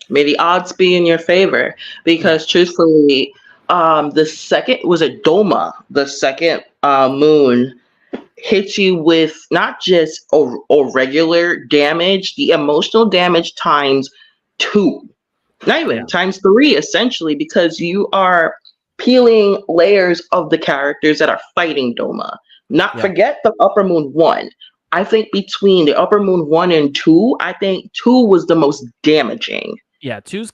May the odds be in your favor, because truthfully, the second was a Doma. The second moon hits you with not just or regular damage, the emotional damage times 2, not even times 3, essentially, because you are peeling layers of the characters that are fighting Doma. Forget the Upper Moon 1. I think between the Upper Moon 1 and 2, I think 2 was the most damaging. Yeah, 2's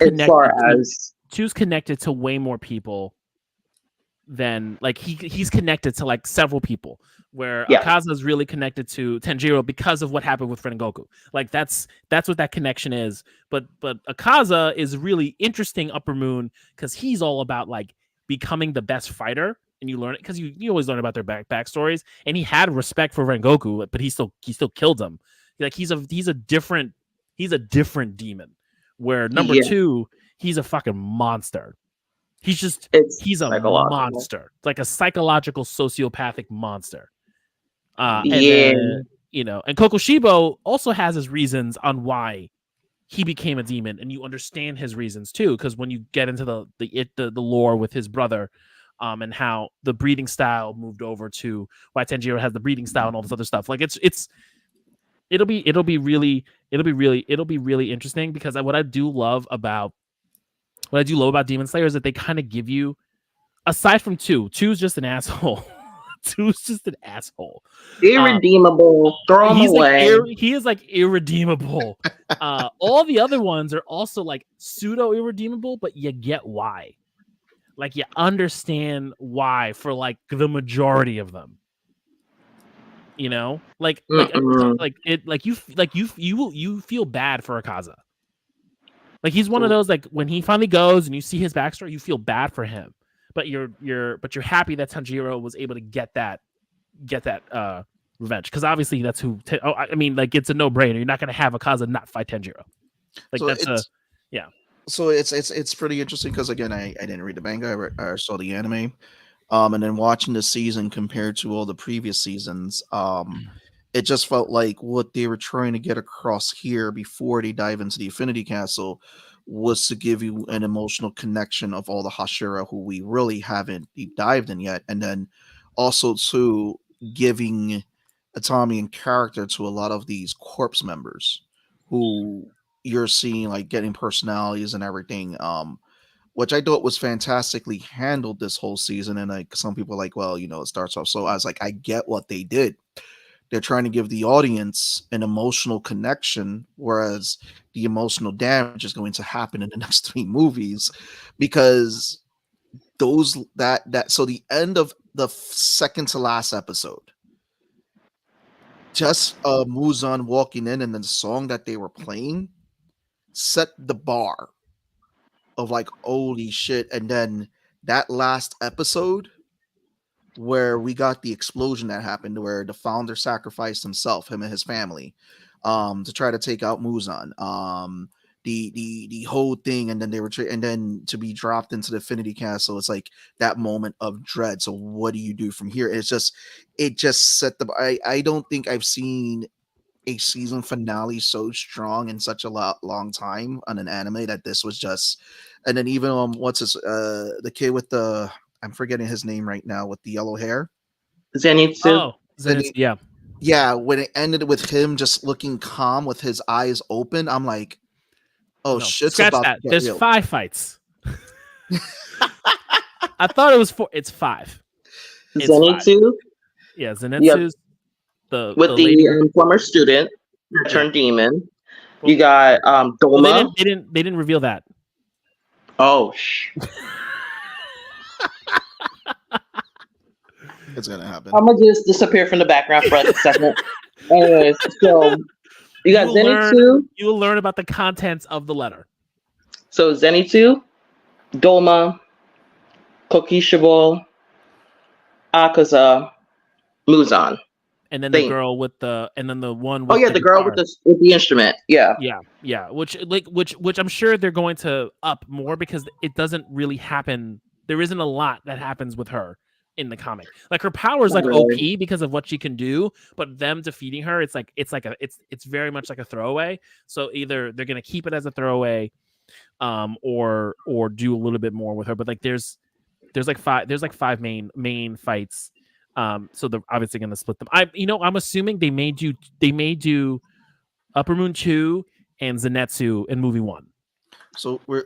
connected to way more people than like he's connected to like several people. Where Akaza is really connected to Tanjiro because of what happened with Rengoku. Like that's what that connection is. But Akaza is really interesting Upper Moon because he's all about like becoming the best fighter, and you learn it because you always learn about their backstories. And he had respect for Rengoku, but he still killed him. Like he's a different demon. Where number 2, he's a fucking monster. He's a monster, like a psychological sociopathic monster. And then, and Kokushibo also has his reasons on why he became a demon, and you understand his reasons too, because when you get into the lore with his brother, and how the breeding style moved over to why Tanjiro has the breeding style and all this other stuff. Like it'll be really interesting, because what I do love about Demon Slayer is that they kind of give you, aside from 2's just an asshole. 2's just an asshole. Irredeemable. Throw him away. He is like irredeemable. All the other ones are also like pseudo irredeemable, but you get why. Like you understand why for like the majority of them. You feel bad for Akaza. Like he's one of those, like when he finally goes and you see his backstory, you feel bad for him. But you're happy that Tanjiro was able to get that revenge, because obviously that's who. It's a no-brainer. You're not going to have Akaza not fight Tanjiro. Like so So it's pretty interesting because again, I didn't read the manga. I saw the anime, and then watching the season compared to all the previous seasons, it just felt like what they were trying to get across here before they dive into the Infinity Castle was to give you an emotional connection of all the Hashira who we really haven't deep dived in yet, and then also to giving autonomy and character to a lot of these corpse members who you're seeing like getting personalities and everything, which I thought was fantastically handled this whole season. And like some people are like, well, it starts off so. I was like, I get what they did. They're trying to give the audience an emotional connection, whereas the emotional damage is going to happen in the next 3 movies, because so the end of the second to last episode, just Muzan walking in and then the song that they were playing set the bar of like, holy shit. And then that last episode where we got the explosion that happened, where the founder sacrificed himself, him and his family, to try to take out Muzan. The whole thing, and then they were and then to be dropped into the Infinity Castle. It's like that moment of dread. So what do you do from here? It just set the. I don't think I've seen a season finale so strong in such a long time on an anime that this was just. And then even the kid with the, I'm forgetting his name right now, with the yellow hair. Zenitsu. Oh, Zenitsu, yeah. Yeah, when it ended with him just looking calm with his eyes open, I'm like, oh, shit's scratch about that. to get There's real. 5 fights. I thought it was 4. It's 5. Zenitsu? Yeah, Zenitsu's the lady, former student that turned demon. You got Doma. Well, they didn't reveal that. Oh, It's gonna happen. I'm gonna just disappear from the background for a second. Anyways, so You got Zenitsu. You will learn about the contents of the letter. So Zenitsu, Doma, Kokishibo, Akaza, Muzan. And then the girl with the, and then the one with the girl with the instrument. Yeah. Which I'm sure they're going to up more because it doesn't really happen. There isn't a lot that happens with her in the comic. Like her power is like OP because of what she can do, but them defeating her, it's very much like a throwaway. So either they're gonna keep it as a throwaway, or do a little bit more with her. But like there's like five main fights. So they're obviously gonna split them. I'm assuming they may do Upper Moon 2 and Zenitsu in movie 1. So we're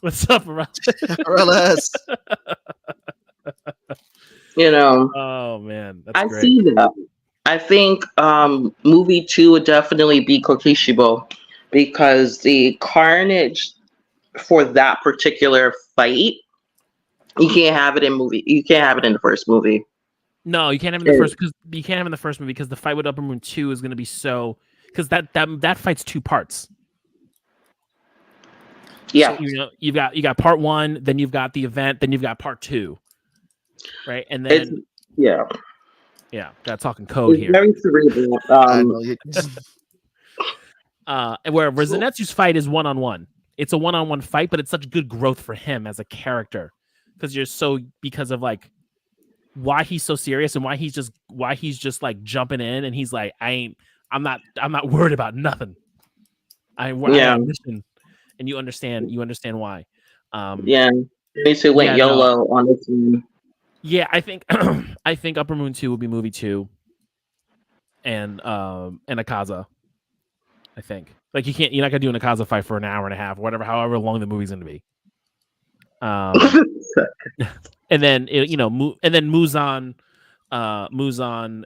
What's up, RLS? Oh man, that's great. See that. I think movie 2 would definitely be Kokishibo because the carnage for that particular fight, you can't have it in movie. You can't have it in the first movie. No, you can't have it in the first because you can't have it in the first movie because the fight with Upper Moon 2 is going to be because that fight's 2 parts. Yeah, so, you got part 1, then you've got the event, then you've got part 2, right? And then got talking code here. Very cerebral. And where Zenitsu's fight is 1-on-1. It's a 1-on-1 fight, but it's such good growth for him as a character because of like why he's so serious and why he's just like jumping in and he's like I'm not worried about nothing. I have a mission. And you understand why. Me too went YOLO on this one. Yeah, I think Upper Moon 2 will be movie 2 and Akaza. I think. Like you're not gonna do an Akaza fight for an hour and a half, or however long the movie's gonna be. And then Muzan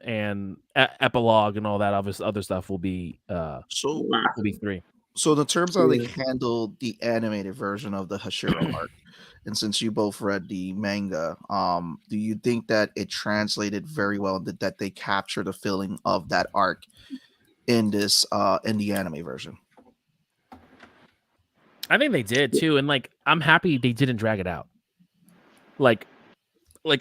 and Epilogue and all that other stuff will be 3. So in terms of how they handled the animated version of the Hashira arc, and since you both read the manga, do you think that it translated very well, that they captured the feeling of that arc in this in the anime version? I think they did too, and like I'm happy they didn't drag it out. Like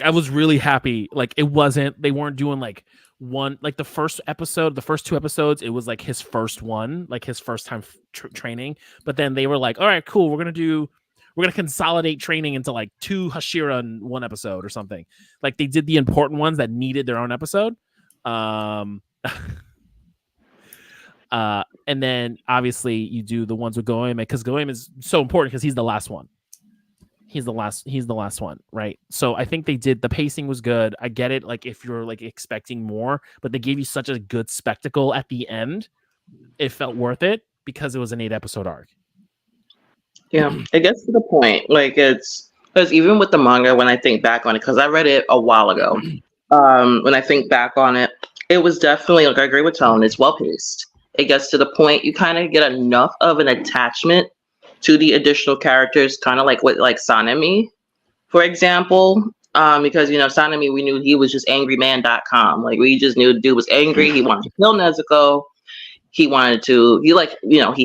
I was really happy. Like they weren't doing like one, like the first 2 episodes, it was like his first one, like his first time training. But then they were like, all right, cool, we're gonna consolidate training into like 2 Hashira in 1 episode or something. Like they did the important ones that needed their own episode. And then obviously you do the ones with Goemon because Goemon is so important because he's the last one. He's the last one, right? So I think the pacing was good. I get it, like if you're like expecting more, but they gave you such a good spectacle at the end. It felt worth it because it was an 8-episode arc. Yeah, it gets to the point. Like it's because even with the manga, when I think back on it, because I read it a while ago, when I think back on it, it was definitely like I agree with Tone. It's well paced. It gets to the point you kind of get enough of an attachment to the additional characters, kind of like with like Sanemi, for example. Because Sanemi, we knew he was just angryman.com. Like we just knew the dude was angry. He wanted to kill Nezuko. He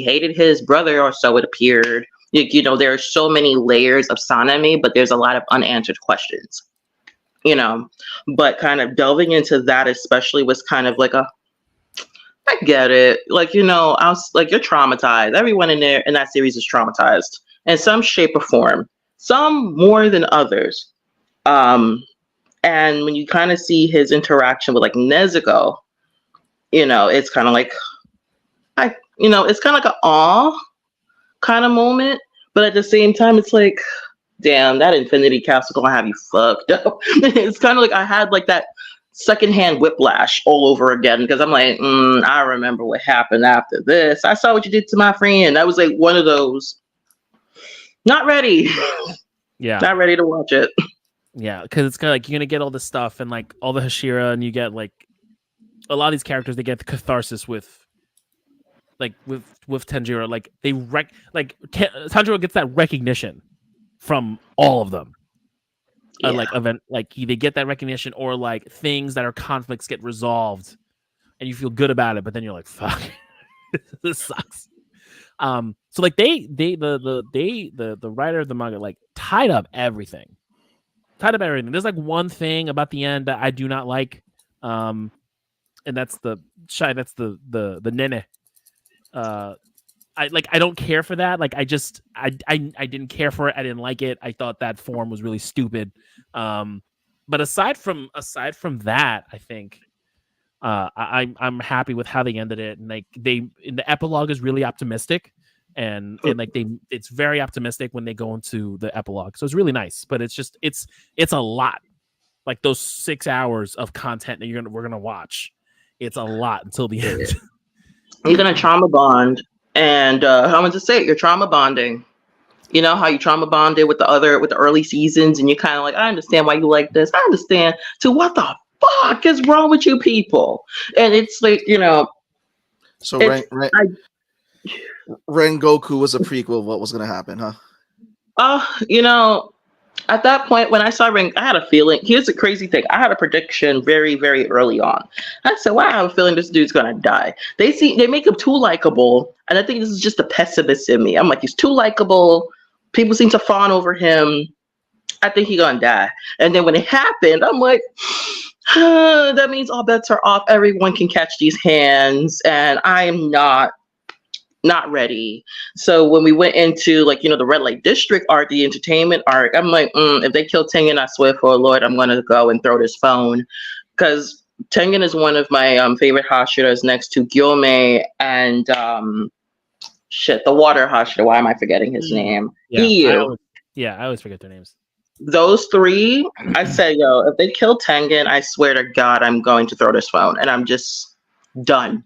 hated his brother, or so it appeared. There are so many layers of Sanemi, but there's a lot of unanswered questions. But kind of delving into that especially was kind of like I get it. Like, I was like, you're traumatized. Everyone in that series is traumatized in some shape or form, some more than others. And when you kind of see his interaction with like Nezuko, it's kind of like, it's kind of like an awe kind of moment. But at the same time, it's like, damn, that Infinity Castle gonna have you fucked up. It's kind of like I had like that secondhand whiplash all over again because I'm like, I remember what happened after this. I saw what you did to my friend. I was like one of those. Not ready. Yeah. Not ready to watch it. Yeah, because it's kind of like you're gonna get all this stuff and like all the Hashira, and you get like a lot of these characters. They get the catharsis with Tanjiro. Like Tanjiro gets that recognition from all of them. like event, like they get that recognition, or like things that are conflicts get resolved, and you feel good about it. But then you're like, fuck, this sucks. So like the writer of the manga like tied up everything. There's like one thing about the end that I do not like, and that's the nene. I don't care for that. Like I didn't care for it. I didn't like it. I thought that form was really stupid. But aside from that, I think I'm happy with how they ended it. And like in the epilogue is really optimistic, and like it's very optimistic when they go into the epilogue. So it's really nice. But it's a lot. Like those 6 hours of content that we're gonna watch. It's a lot until the end. You're gonna trauma bond. And I'm going to say it, you're trauma bonding. You know how you trauma bonded with the early seasons, and you're kind of like, I understand why you like this. I understand. So what the fuck is wrong with you people? And it's like, you know. So Rengoku was a prequel of what was going to happen, huh? You know, at that point when I saw Ring, I had a feeling. Here's the crazy thing: I had a prediction very, very early on. I said, "Wow, I have a feeling this dude's gonna die." They make him too likable, and I think this is just the pessimist in me. I'm like, he's too likable. People seem to fawn over him. I think he's gonna die. And then when it happened, I'm like, that means all bets are off. Everyone can catch these hands, and I am not ready. So when we went into like, you know, the red light district arc, the entertainment arc, I'm like, if they kill Tengen, I swear for Lord, I'm gonna go and throw this phone, because Tengen is one of my favorite Hashiras next to Gyome and the water Hashira. Why am I forgetting his name? I always forget their names. Those three, I said, yo, if they kill Tengen, I swear to God, I'm going to throw this phone, and I'm just done.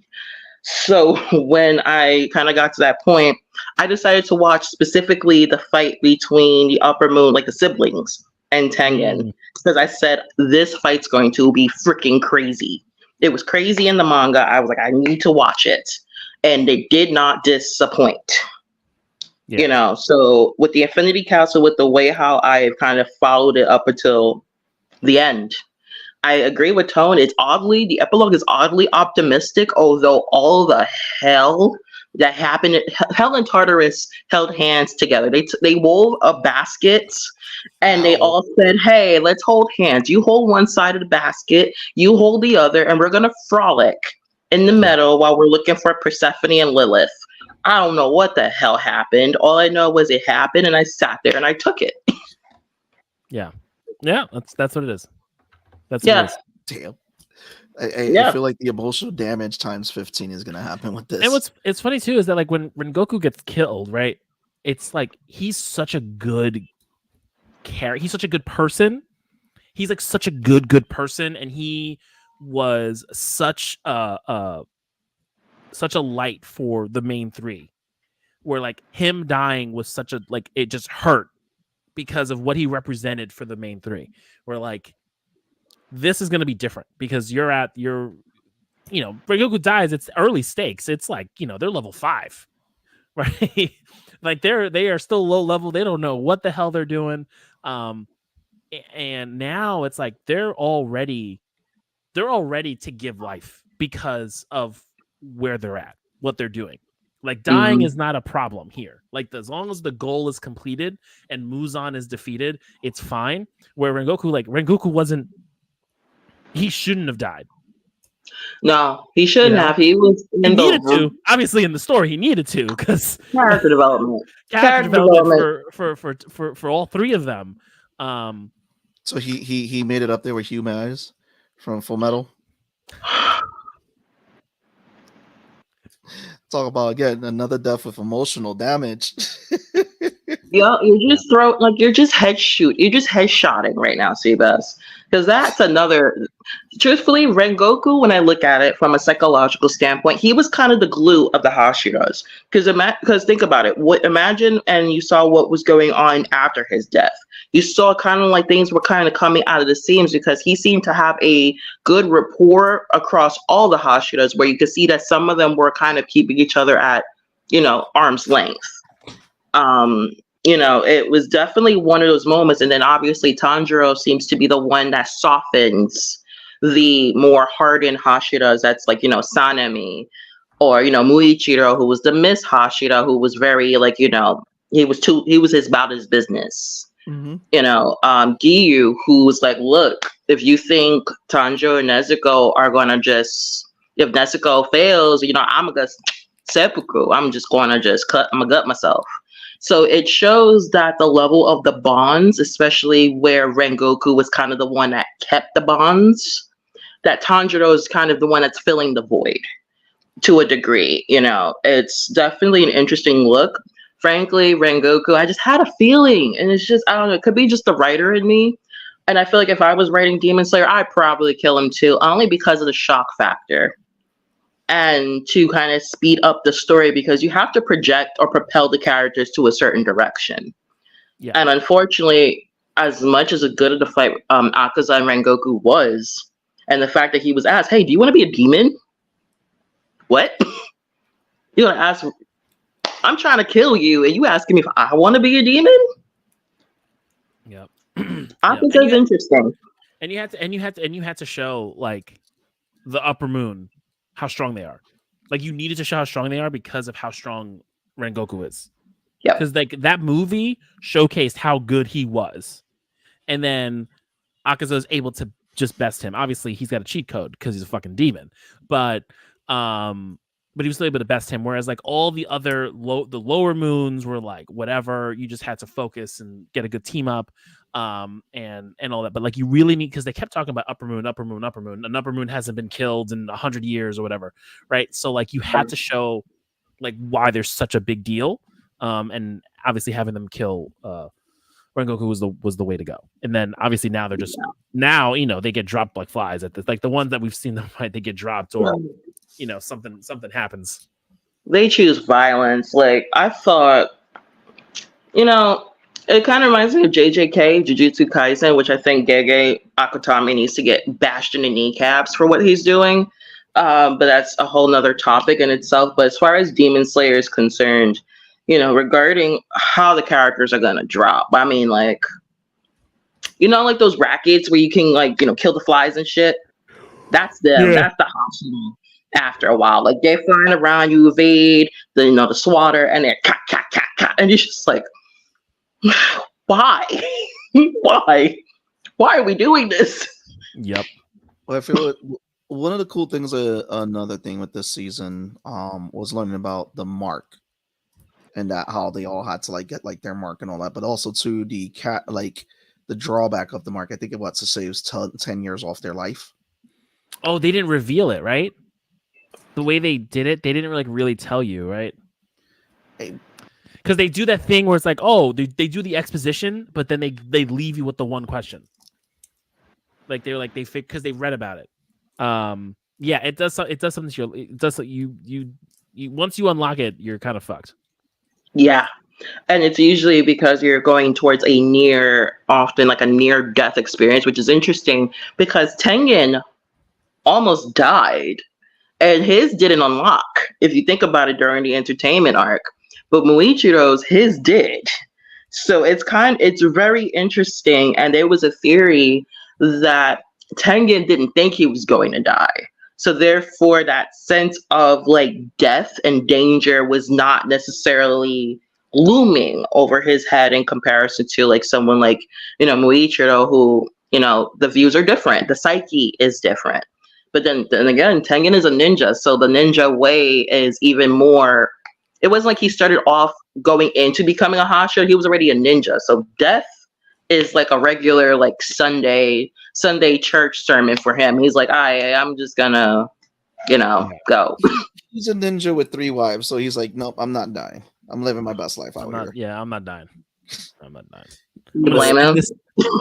So when I kind of got to that point, I decided to watch specifically the fight between the Upper Moon, like the siblings, and Tengen, because I said, this fight's going to be freaking crazy. It was crazy in the manga. I was like, I need to watch it. And they did not disappoint. Yeah. You know, so with the Infinity Castle, with the way how I've kind of followed it up until the end, I agree with Tone. The epilogue is oddly optimistic, although all the hell that happened, Hell and Tartarus held hands together. They wove a basket, and they all said, hey, let's hold hands. You hold one side of the basket, you hold the other, and we're going to frolic in the middle while we're looking for Persephone and Lilith. I don't know what the hell happened. All I know was it happened, and I sat there and I took it. Yeah, that's what it is. That's damn. I feel like the emotional damage times 15 is gonna happen with this. And it's funny too is that like when Goku gets killed, right? It's like he's such a good character. He's such a good person. He's like such a good person, and he was such a light for the main three. Where like him dying was such a like it just hurt because of what he represented for the main three. Where like this is going to be different because when Goku dies, it's early stakes. It's like, you know, they're level 5, right? Like they are still low level. They don't know what the hell they're doing. And now it's like they're all ready to give life because of where they're at, what they're doing. Like dying is not a problem here. Like as long as the goal is completed and Muzan is defeated, it's fine. Where Rengoku wasn't. He shouldn't have died. No, he shouldn't have. He was he needed to. Obviously, in the story, he needed to because character development. For all three of them. So he made it up there with Hugh Myers from Full Metal. Talk about again another death with emotional damage. Yeah, you're just headshotting right now, Seabass. Because that's another. Truthfully, Rengoku, when I look at it from a psychological standpoint, he was kind of the glue of the Hashiras. Because think about it. Imagine, and you saw what was going on after his death. You saw kind of like things were kind of coming out of the seams because he seemed to have a good rapport across all the Hashiras, where you could see that some of them were kind of keeping each other at, arm's length. it was definitely one of those moments. And then obviously Tanjiro seems to be the one that softens the more hardened Hashiras. That's like, Sanemi, or, Muichiro, who was the Miss Hashira, who was very like, he was about his business. Mm-hmm. Giyu, who was like, look, if you think Tanjiro and Nezuko are gonna if Nezuko fails, I'm gonna seppuku. I'm gonna gut myself. So it shows that the level of the bonds, especially where Rengoku was kind of the one that kept the bonds, that Tanjiro is kind of the one that's filling the void to a degree. It's definitely an interesting look. Frankly, Rengoku, I just had a feeling, and it's just, I don't know, it could be just the writer in me. And I feel like if I was writing Demon Slayer, I'd probably kill him too, only because of the shock factor. And to kind of speed up the story, because you have to project or propel the characters to a certain direction. Yeah. And unfortunately, as much as a good of the fight Akaza and Rengoku was, and the fact that he was asked, hey, do you want to be a demon? What? You're going to ask... I'm trying to kill you, and you asking me if I want to be a demon? Yep. I think that's interesting. And you had to show like the Upper Moon how strong they are. Like you needed to show how strong they are because of how strong Rengoku is. Yeah. Because like that movie showcased how good he was, and then Akaza is able to just best him. Obviously, he's got a cheat code because he's a fucking demon, but he was still able to best him. Whereas like all the other the lower moons were like whatever. You just had to focus and get a good team up, and all that. But like you really need, because they kept talking about Upper Moon, and Upper Moon hasn't been killed in 100 years or whatever, right? So like you had to show like why there's such a big deal, and obviously having them kill Rengoku was the way to go. And then obviously now they're just they get dropped like flies at like the ones that we've seen them fight, they get dropped or. Something happens. They choose violence. Like I thought, it kind of reminds me of JJK, Jujutsu Kaisen, which I think Gege Akutami needs to get bashed in the kneecaps for what he's doing. But that's a whole nother topic in itself. But as far as Demon Slayer is concerned, regarding how the characters are gonna drop, I mean, like, like those rackets where you can like, kill the flies and shit. That's them. Yeah. That's the hospital. After a while, like they're flying around, you evade the swatter, and they're and you're just like, why? Why are we doing this? Yep. Well, I feel like one of the cool things, another thing with this season, was learning about the mark, and that how they all had to like get like their mark and all that, but also to the the drawback of the mark. I think it was to say it was 10 years off their life. Oh, they didn't reveal it, right? The way they did it, they didn't really tell you, right? Because they do that thing where it's like, oh, they do the exposition, but then they leave you with the one question. Like they're like because they read about it. Yeah, it does something. It does you once you unlock it, you're kind of fucked. Yeah, and it's usually because you're going towards often like a near death experience, which is interesting because Tengen almost died. And his didn't unlock, if you think about it, during the entertainment arc. But Muichiro's, his did. So it's very interesting. And there was a theory that Tengen didn't think he was going to die. So therefore, that sense of like death and danger was not necessarily looming over his head in comparison to like someone like, Muichiro, who, the views are different. The psyche is different. But then again, Tengen is a ninja, so the ninja way is even more. It wasn't like he started off going into becoming a Hashira. He was already a ninja. So death is like a regular like Sunday church sermon for him. He's like, I'm just gonna, go. He's a ninja with 3 wives, so he's like, nope, I'm not dying. I'm living my best life out here. Yeah, I'm not dying. I'm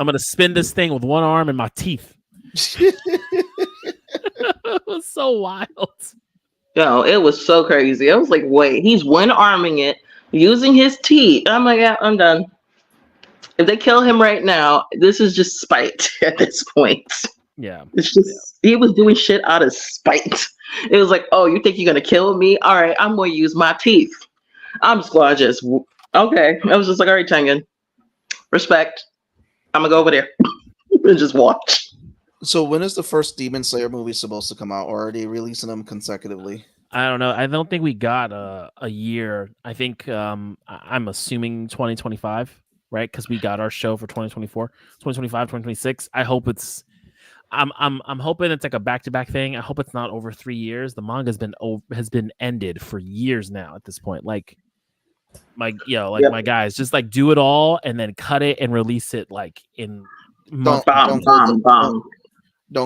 gonna spin this thing with one arm and my teeth. It was so wild. It was so crazy. I was like, wait, he's one arming it, using his teeth. I'm like, yeah, I'm done. If they kill him right now, this is just spite at this point. Yeah. It's just, he was doing shit out of spite. It was like, oh, you think you're going to kill me? All right, I'm going to use my teeth. I'm just going to just Okay. I was just like, all right, Tengen. Respect. I'm gonna go over there and just watch. So when is the first Demon Slayer movie supposed to come out, or are they releasing them consecutively? I don't know. I don't think we got a year. I think I'm assuming 2025, right? Because we got our show for 2024, 2025, 2026. I hope it's. I'm hoping it's like a back-to-back thing. I hope it's not over 3 years. The manga has been ended for years now at this point. Like my guys, just like do it all and then cut it and release it like in Don't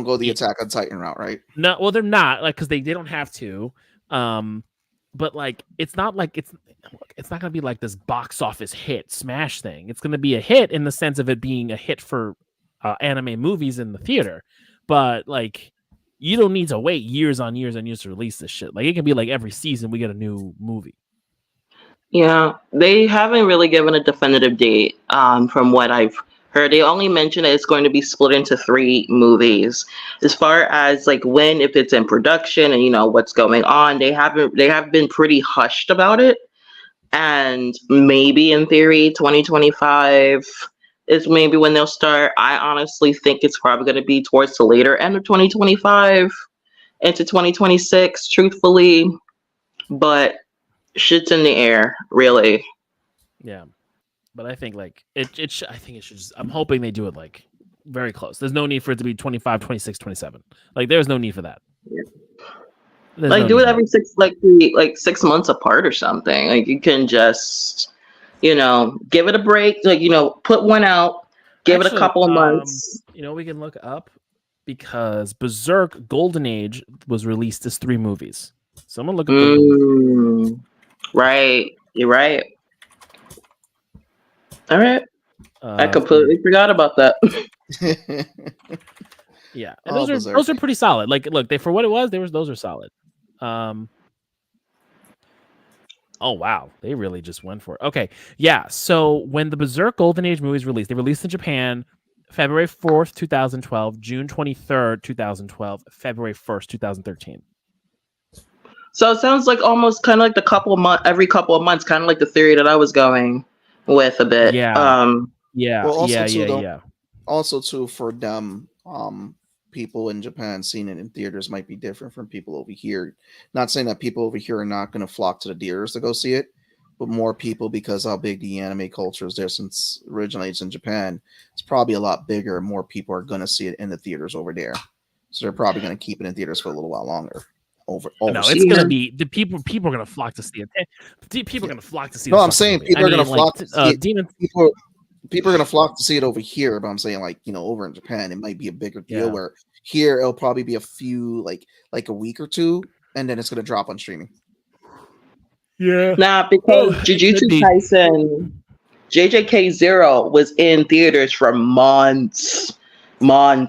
go the Attack on Titan route, right? No, well they're not like because they don't have to. But like it's not not gonna be like this box office hit smash thing. It's gonna be a hit in the sense of it being a hit for anime movies in the theater, but like you don't need to wait years on years and years to release this shit. Like it can be like every season we get a new movie. Yeah, they haven't really given a definitive date. From what I've heard, they only mentioned that it's going to be split into 3 movies. As far as like when, if it's in production, and what's going on, they have been pretty hushed about it. And maybe in theory, 2025 is maybe when they'll start. I honestly think it's probably going to be towards the later end of 2025 into 2026, truthfully. But shit's in the air, really. Yeah. But I think like I think it should just, I'm hoping they do it like very close. There's no need for it to be 25, 26, 27. Like there's no need for that. Yeah. Like do it every 6 months apart or something. Like you can just give it a break. Like put one out, give it a couple of months. We can look up because Berserk Golden Age was released as 3 movies. Someone look up. Right, you're right. All right, I completely forgot about that. Yeah, and those are pretty solid. Like, look, for what it was, those are solid. Oh wow, they really just went for it. Okay, yeah. So when the Berserk Golden Age movies released, they released in Japan February 4th, 2012, June 23rd, 2012, February 1st, 2013. So it sounds like almost kind of like every couple of months, kind of like the theory that I was going with a bit. Yeah. Also, too, for them, people in Japan seeing it in theaters might be different from people over here. Not saying that people over here are not going to flock to the theaters to go see it, but more people, because how big the anime culture is there since it originates in Japan, it's probably a lot bigger. More people are going to see it in the theaters over there. So they're probably going to keep it in theaters for a little while longer. No, it's gonna be the people are gonna flock to see it. People are gonna flock to see. No, I'm saying people are gonna flock to see it. Demon. People are gonna flock to see it over here, but I'm saying over in Japan, it might be a bigger deal. Where here it'll probably be a few like a week or 2, and then it's gonna drop on streaming. Yeah. Nah, because Jujutsu Kaisen, JJK0 was in theaters for months. Really?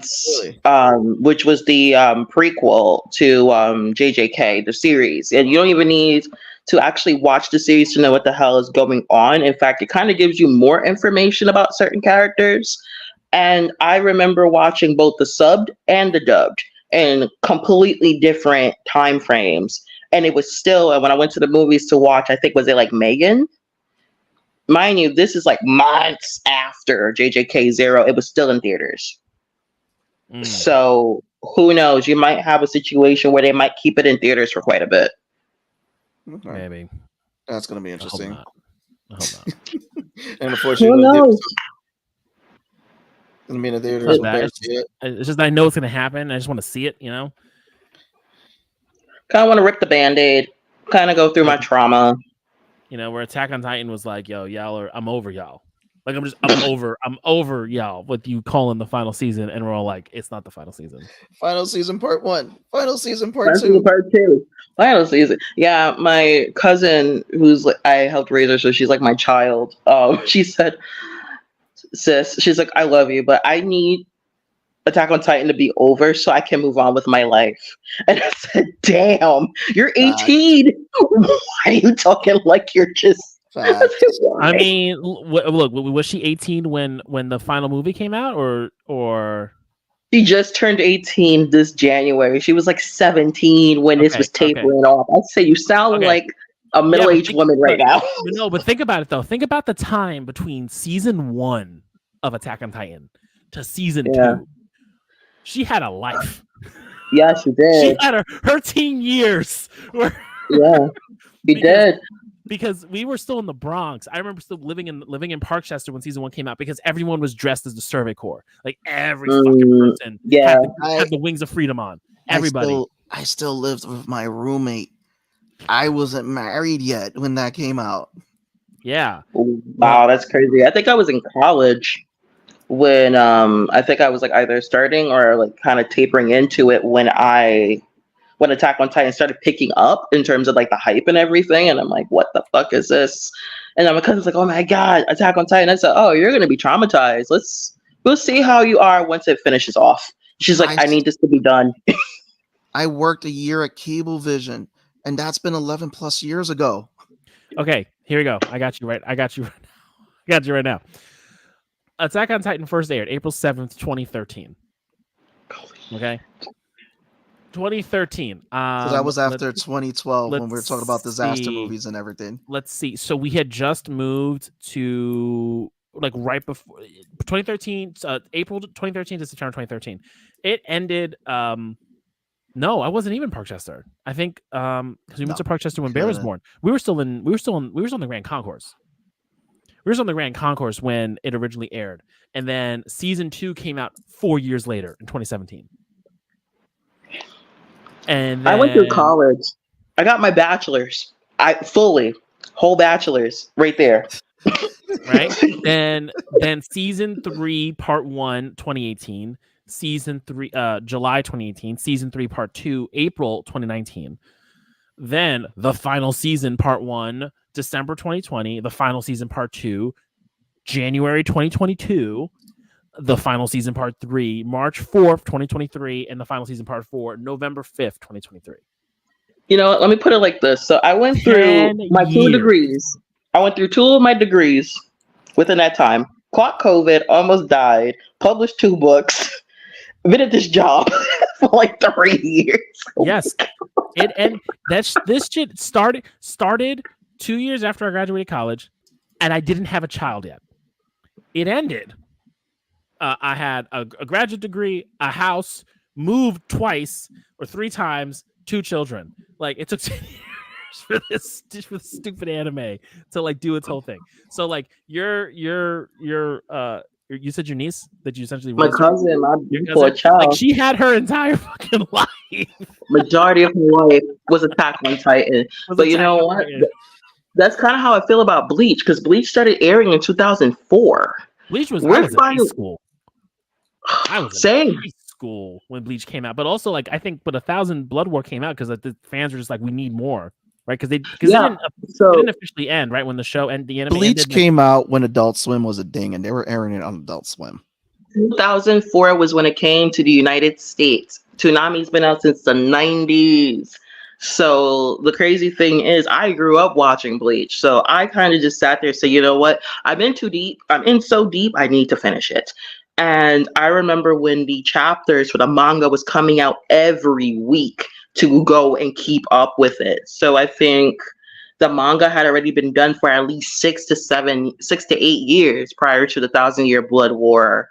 Which was the prequel to JJK, the series. And you don't even need to actually watch the series to know what the hell is going on. In fact, it kind of gives you more information about certain characters. And I remember watching both the subbed and the dubbed in completely different time frames. And it was still, and when I went to the movies to watch, I think, was it like Megan? Mind you, this is like months after JJK0. It was still in theaters. So who knows? You might have a situation where they might keep it in theaters for quite a bit. Okay. Maybe that's going to be interesting. I hope not. And unfortunately, who knows? I mean, the theaters it's just I know it's going to happen. I just want to see it. Kind of want to rip the Band-Aid. Kind of go through my trauma. Where Attack on Titan was like, yo, y'all I'm over y'all. Like I'm over y'all with you calling the final season, and we're all like, it's not the final season. Final season part 1. Final season part 2. Part 2. Final season. Yeah, my cousin, who's like, I helped raise her, so she's like my child. She said, sis, she's like, I love you, but I need Attack on Titan to be over so I can move on with my life. And I said, damn, you're 18. Why are you talking like you're just... I mean, look, was she 18 when the final movie came out, or she just turned 18 this January? She was like 17 when this was tapering off. I'd say you sound like a middle-aged woman right now. No, but think about it though. Think about the time between season 1 of Attack on Titan to season 2. She had a life. Yeah, she did. She had her teen years. Yeah, she did. Because we were still in the Bronx. I remember still living in Parkchester when season 1 came out because everyone was dressed as the Servant Corps. Like every fucking person had the wings of freedom on. Everybody. I still lived with my roommate. I wasn't married yet when that came out. Yeah. Wow, that's crazy. I think I was in college when I think I was like either starting or like kind of tapering into it when Attack on Titan started picking up in terms of like the hype and everything. And I'm like, what the fuck is this? And my cousin's like, oh my God, Attack on Titan. I said, oh, you're going to be traumatized. We'll see how you are once it finishes off. She's like, I need this to be done. I worked a year at Cablevision, and that's been 11 plus years ago. Okay, here we go. I got you right now. Attack on Titan first aired April 7th, 2013. Okay. 2013. So that was after 2012 when we were talking about disaster movies and everything. Let's see. So we had just moved to like right before 2013, April 2013 to September 2013. It ended. No, I wasn't even Parkchester. I think because we went to Parkchester when Bear was born. We were still on the Grand Concourse. We were on the Grand Concourse when it originally aired, and then season 2 came out 4 years later in 2017. And then, I went through college. I got my bachelor's. Whole bachelor's right there. Right. then season 3 part 1 2018, season 3 July 2018, season 3 part 2 April 2019. Then the final season part 1 December 2020, the final season part 2 January 2022. The final season part 3, March 4th, 2023, and the final season part 4, November 5th, 2023. You know what? Let me put it like this. So I went through my 2 degrees. I went through 2 of my degrees within that time. Caught COVID, almost died, published 2 books, been at this job for like 3 years. Yes. This shit started 2 years after I graduated college, and I didn't have a child yet. It ended. I had a graduate degree, a house, moved twice or 3 times, 2 children. Like it took 10 years for this stupid anime to like do its whole thing. So like you said your niece that you essentially my cousin, my poor child. Like she had her entire fucking life. Majority of her life was Attack on Titan. But you know what? That's kind of how I feel about Bleach because Bleach started airing in 2004. Bleach was in high school. I was in high school when Bleach came out, but also like I think, but 1,000 Blood War came out because the fans were just like, we need more, right? Because it didn't officially end, right? When the show and the anime Bleach ended, came out when Adult Swim was a thing, and they were airing it on Adult Swim. 2004 was when it came to the United States. Toonami's been out since the 90s. So the crazy thing is I grew up watching Bleach. So I kind of just sat there and said, you know what? I'm in too deep. I'm in so deep. I need to finish it. And I remember when the chapters for the manga was coming out every week to go and keep up with it. So I think the manga had already been done for at least 6 to 8 years prior to the 1,000-Year Blood War,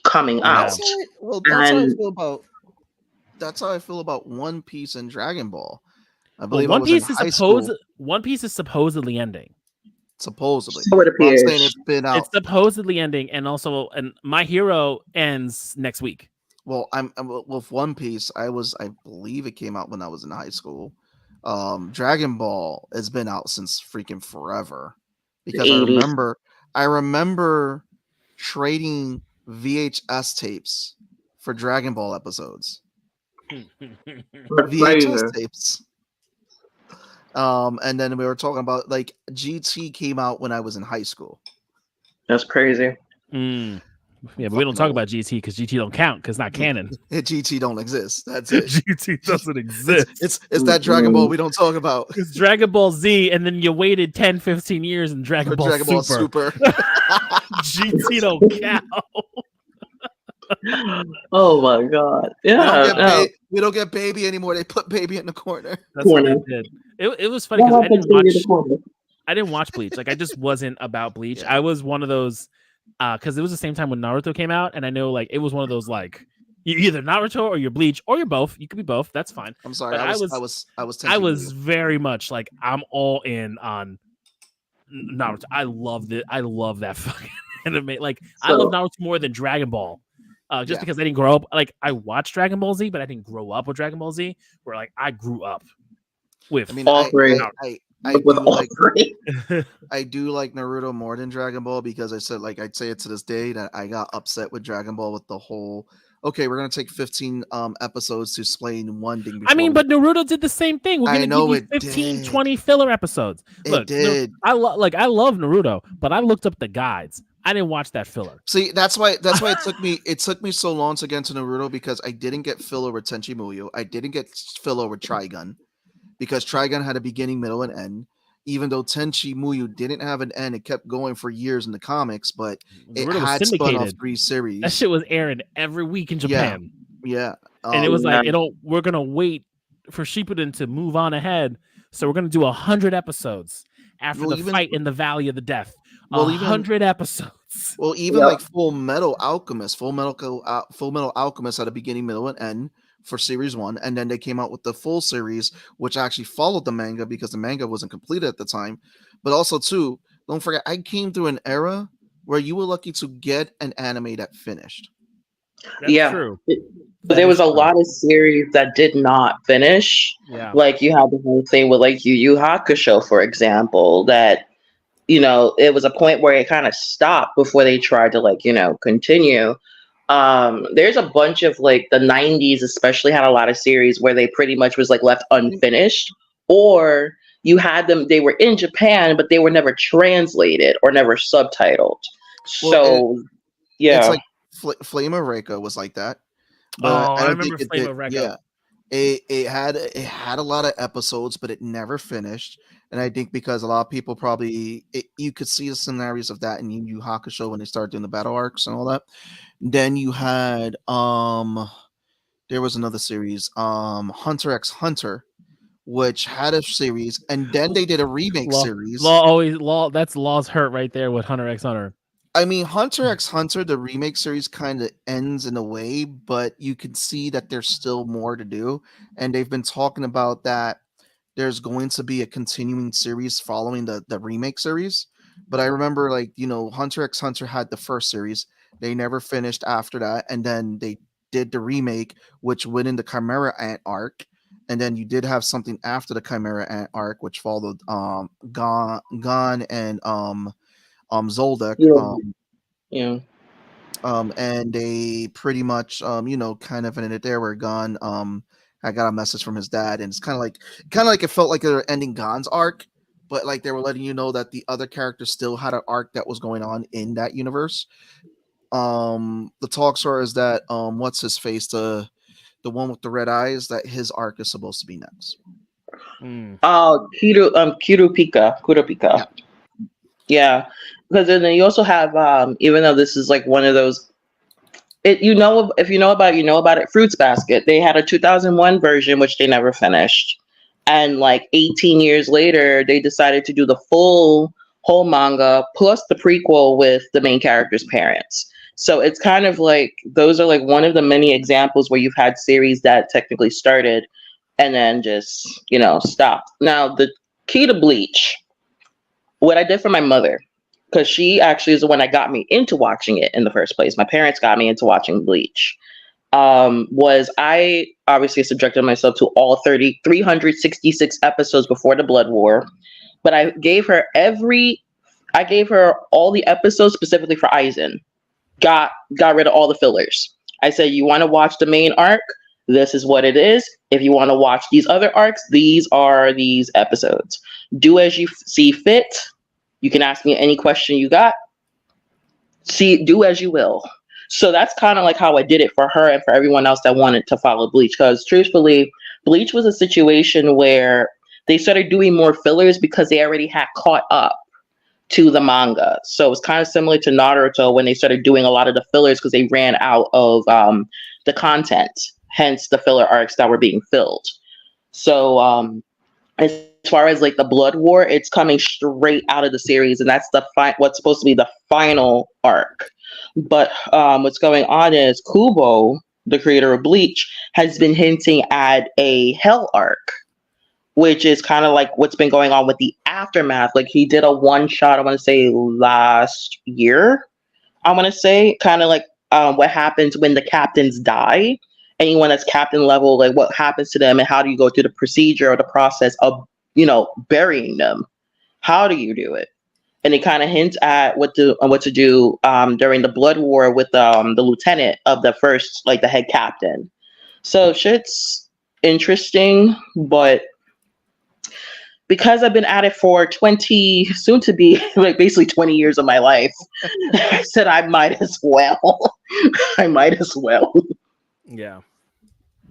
coming out. That's how I feel about One Piece and Dragon Ball. I believe One Piece is supposedly ending. Supposedly, so it appears. I'm saying it's been out. It's supposedly ending, and My Hero ends next week. Well, I'm with One Piece. I believe it came out when I was in high school. Dragon Ball has been out since freaking forever because I remember trading VHS tapes for Dragon Ball episodes. VHS tapes. And then we were talking about like GT came out when I was in high school. That's crazy. Yeah, but we don't talk about GT because GT don't count because it's not canon. GT don't exist. That's it. GT doesn't exist. It's that Dragon Ball we don't talk about. It's Dragon Ball Z, and then you waited 10, 15 years in Dragon Ball Super. GT don't count. Oh my god! Yeah, We don't get Baby anymore. They put Baby in the corner. That's what they did. It was funny because I didn't watch Bleach. Like I just wasn't about Bleach. Yeah. I was one of those because it was the same time when Naruto came out, and I know like it was one of those like you're either Naruto or you're Bleach or you're both. You could be both. That's fine. I'm sorry. But I was very much like I'm all in on Naruto. I loved it. I love that fucking anime. Like I love Naruto more than Dragon Ball. Just because I didn't grow up, like I watched Dragon Ball Z, but I didn't grow up with Dragon Ball Z. Where like I grew up with. I mean, I do like Naruto more than Dragon Ball because I said like I'd say it to this day that I got upset with Dragon Ball with the whole. Okay, we're gonna take 15 episodes to explain one thing. I mean, but Naruto did the same thing. We're gonna give you 15, 20 filler episodes. Look, did. I love Naruto, but I looked up the guides. I didn't watch that filler. See, that's why it took me so long to get into Naruto because I didn't get filler with Tenchi Muyo. I didn't get filler with Trigun because Trigun had a beginning, middle, and end. Even though Tenchi Muyo didn't have an end, it kept going for years in the comics, but it had spun off 3 series. That shit was airing every week in Japan. Yeah. And it was like, we're gonna wait for Shippuden to move on ahead, so we're gonna do 100 episodes after the fight in the Valley of the Death. 100 episodes. Well, even like Full Metal Alchemist had a beginning, middle, and end for series 1, and then they came out with the full series, which actually followed the manga because the manga wasn't completed at the time. But also, too, don't forget, I came through an era where you were lucky to get an anime that finished. That's true. But there was a lot of series that did not finish. Yeah. Like you had the whole thing with like Yu Yu Hakusho, for example, that it was a point where it kind of stopped before they tried to continue. There's a bunch of like the 90s especially had a lot of series where they pretty much was like left unfinished, or you had them, they were in Japan, but they were never translated or never subtitled. It's like Flame of Reika was like that. I remember Flame of Reika. Yeah. It had a lot of episodes, but it never finished. And I think because a lot of people you could see the scenarios of that in Yu Yu Hakusho when they started doing the battle arcs and all that. Then you had there was another series, Hunter x Hunter, which had a series, and then they did a remake series. That's Law's hurt right there with Hunter x Hunter. I mean, Hunter x Hunter, the remake series kind of ends in a way, but you can see that there's still more to do. And they've been talking about that there's going to be a continuing series following the remake series. But I remember, Hunter x Hunter had the first series. They never finished after that. And then they did the remake, which went in the Chimera Ant arc. And then you did have something after the Chimera Ant arc, which followed Gon and Zoldyck. And they pretty much kind of ended it there where Gon I got a message from his dad, and it's kind of like it felt like they were ending Gon's arc, but like they were letting you know that the other characters still had an arc that was going on in that universe. The talks are is that what's his face, the one with the red eyes, that his arc is supposed to be next. Kurapika. Yeah, because then you also have even though this is like one of those, if you know about it, Fruits Basket. They had a 2001 version which they never finished, and like 18 years later they decided to do the whole manga plus the prequel with the main character's parents. So it's kind of like those are like one of the many examples where you've had series that technically started and then just stopped. Now the key to Bleach, what I did for my mother, because she actually is the one that got me into watching it in the first place. My parents got me into watching Bleach. Was I obviously subjected myself to all 366 episodes before the Blood War, but I gave her all the episodes specifically for Aizen. Got rid of all the fillers. I said, you want to watch the main arc? This is what it is. If you want to watch these other arcs, these are these episodes. Do as you see fit. You can ask me any question you got. Do as you will. So that's kind of like how I did it for her and for everyone else that wanted to follow Bleach. Because truthfully, Bleach was a situation where they started doing more fillers because they already had caught up to the manga. So it's kind of similar to Naruto when they started doing a lot of the fillers because they ran out of the content. hence the filler arcs that were being filled. So as far as like the Blood War, it's coming straight out of the series, and that's what's supposed to be the final arc. But what's going on is Kubo, the creator of Bleach, has been hinting at a Hell arc, which is kind of like what's been going on with the Aftermath. Like he did a one shot, I want to say last year. I want to say kind of like what happens when the captains die. Anyone that's captain level, like what happens to them, and how do you go through the procedure or the process of burying them? How do you do it? And it kind of hints at what to do during the Blood War with the lieutenant of the first, like the head captain. So shit's interesting, but because I've been at it for 20, soon to be like basically 20 years of my life, I said I might as well. I might as well. Yeah.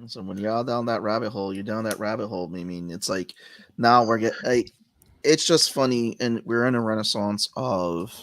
So when you're all down that rabbit hole, you're down that rabbit hole. I mean, it's like now we're getting. It's just funny, and we're in a renaissance of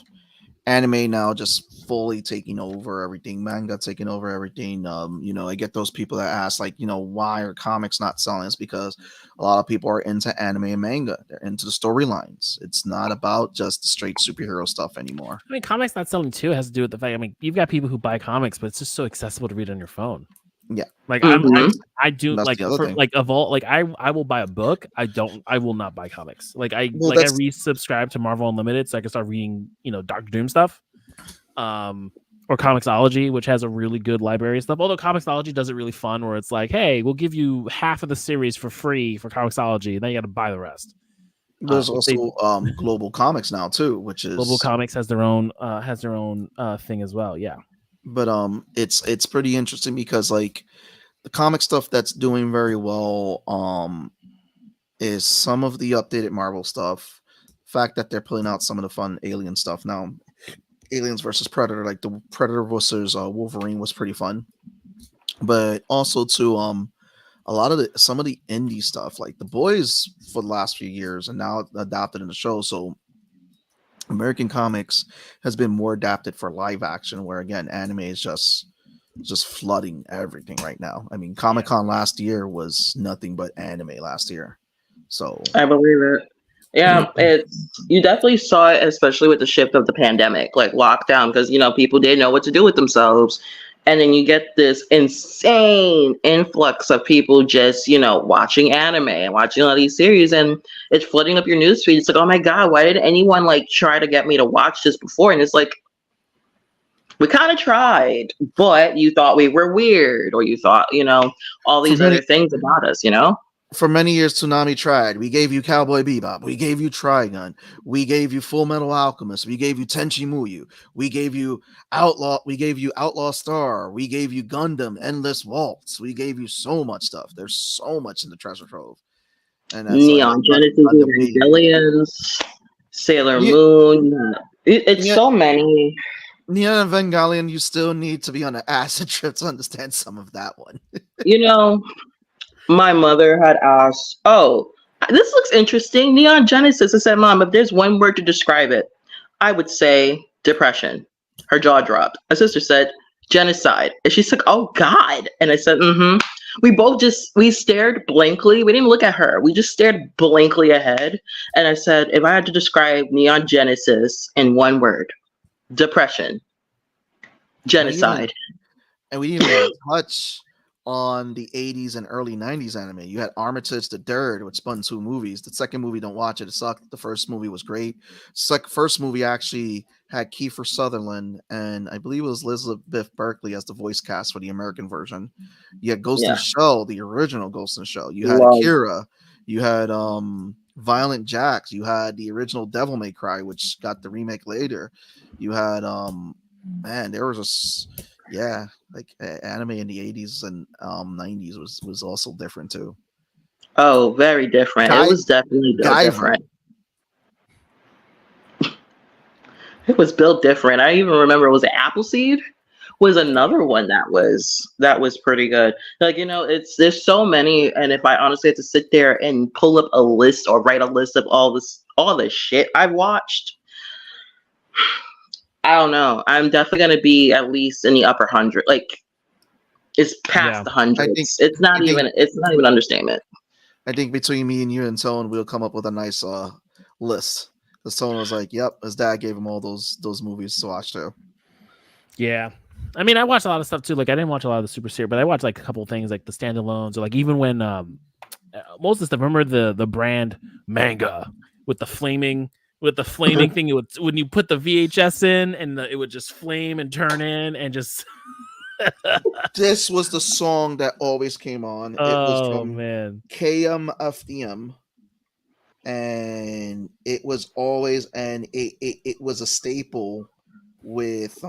anime now, just fully taking over everything, manga taking over everything. I get those people that ask, like, why are comics not selling? It's because a lot of people are into anime and manga. They're into the storylines. It's not about just the straight superhero stuff anymore. I mean, comics not selling too has to do with the fact. I mean, you've got people who buy comics, but it's just so accessible to read on your phone. Yeah, like mm-hmm. I do that's like for, like of all like I will buy a book. I will not buy comics. Like I resubscribe to Marvel Unlimited so I can start reading Doctor Doom stuff, or Comixology, which has a really good library of stuff. Although Comixology does it really fun, where it's like, hey, we'll give you half of the series for free for Comixology, and then you got to buy the rest. There's also Global Comics now too, which is Global Comics has their own thing as well. Yeah. But it's pretty interesting because like the comic stuff that's doing very well is some of the updated Marvel stuff. The fact that they're pulling out some of the fun Alien stuff now. Aliens versus Predator, like the Predator versus Wolverine was pretty fun. But also too a lot of some of the indie stuff, like The Boys for the last few years and now adapted in the show. So American comics has been more adapted for live action, where again anime is just flooding everything right now. I mean, Comic-Con last year was nothing but anime last year. So I believe it. Yeah, you definitely saw it, especially with the shift of the pandemic, like lockdown, because people didn't know what to do with themselves. And then you get this insane influx of people just, watching anime and watching all these series, and it's flooding up your newsfeed. It's like, oh my God, why didn't anyone like try to get me to watch this before? And it's like, we kind of tried, but you thought we were weird, or you thought, all these other things about us, For many years, Toonami tried. We gave you Cowboy Bebop. We gave you Trigun. We gave you Full Metal Alchemist. We gave you Tenchi Muyo. We gave you Outlaw. We gave you Outlaw Star. We gave you Gundam Endless Waltz. We gave you so much stuff. There's so much in the treasure trove. And that's Neon Genesis, Evangelions, Sailor Moon. It's so many. Neon Evangelion, you still need to be on an acid trip to understand some of that one. My mother had asked, oh, this looks interesting. Neon Genesis. I said, Mom, if there's one word to describe it, I would say depression. Her jaw dropped. My sister said, genocide. And she's like, oh, God. And I said, mm-hmm. We stared blankly. We didn't look at her. We just stared blankly ahead. And I said, if I had to describe Neon Genesis in one word, depression, genocide. And we didn't even touch on the 80s and early 90s anime. You had Armitage the Third, which spun 2 movies. The second movie, don't watch it. It sucked. The first movie was great. First movie actually had Kiefer Sutherland and I believe it was Elizabeth Berkley as the voice cast for the American version. You had Ghost in the Shell, the original Ghost in the Shell. You had Akira. You had Violent Jacks. You had the original Devil May Cry, which got the remake later. You had there was anime in the 80s and 90s was also different too. Oh, very different. It was definitely different. It was built different. I even remember, was it Appleseed? Was another one that was pretty good. Like, there's so many, and if I honestly had to sit there and pull up a list or write a list of all the shit I've watched, I don't know. I'm definitely gonna be at least in the upper 100. Like, It's past the hundreds. It's not even an understatement. I think between me and you and Tone, we'll come up with a nice list. Because Tone was like, "Yep," his dad gave him all those movies to watch too. Yeah, I mean, I watched a lot of stuff too. Like, I didn't watch a lot of the Super Series, but I watched like a couple of things, like the standalones, or like even when most of the stuff. Remember the brand Manga with the flaming thing. It would, when you put the VHS in, and it would just flame and turn in and just. This was the song that always came on. It was from KMFDM, and it was always, and it was a staple with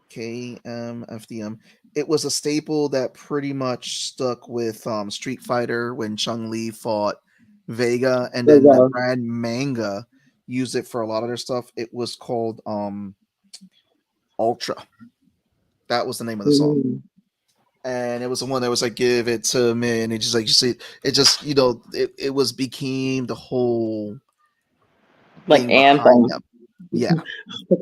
KMFDM. It was a staple that pretty much stuck with Street Fighter when Chun-Li fought Vega, and then the brand Manga used it for a lot of their stuff. It was called Ultra. That was the name of the song. And it was the one that was like, "Give it to me," and it just like, you see, it just, you know, it was became the whole like anthem. Yeah.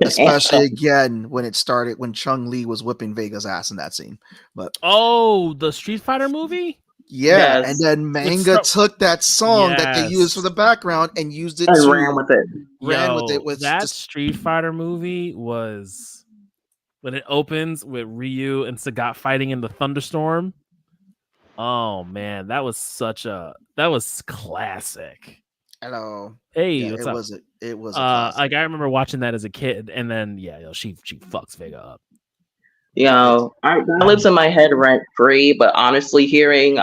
Especially again when it started, when Chun-Li was whipping Vega's ass in that scene. But the Street Fighter movie? Yeah, yes. And then Manga took that song that they used for the background and used it and ran with it. Ran with it. With that Street Fighter movie was, when it opens with Ryu and Sagat fighting in the thunderstorm. Oh man, that was classic. Hello. Hey, what's up? It was like, I remember watching that as a kid, and then she fucks Vega up. That lives in my head rent free, but honestly, hearing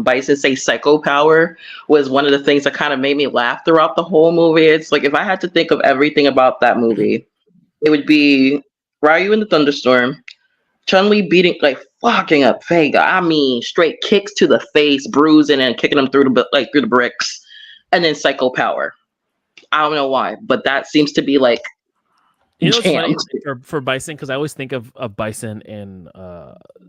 Bison say psycho power was one of the things that kind of made me laugh throughout the whole movie. It's like, if I had to think of everything about that movie, it would be Ryu in the thunderstorm, Chun-Li beating, like, fucking up Vega. I mean, straight kicks to the face, bruising and kicking him through the bricks, and then psycho power. I don't know why, but that seems to be like, you know what's funny for Bison, because I always think of Bison in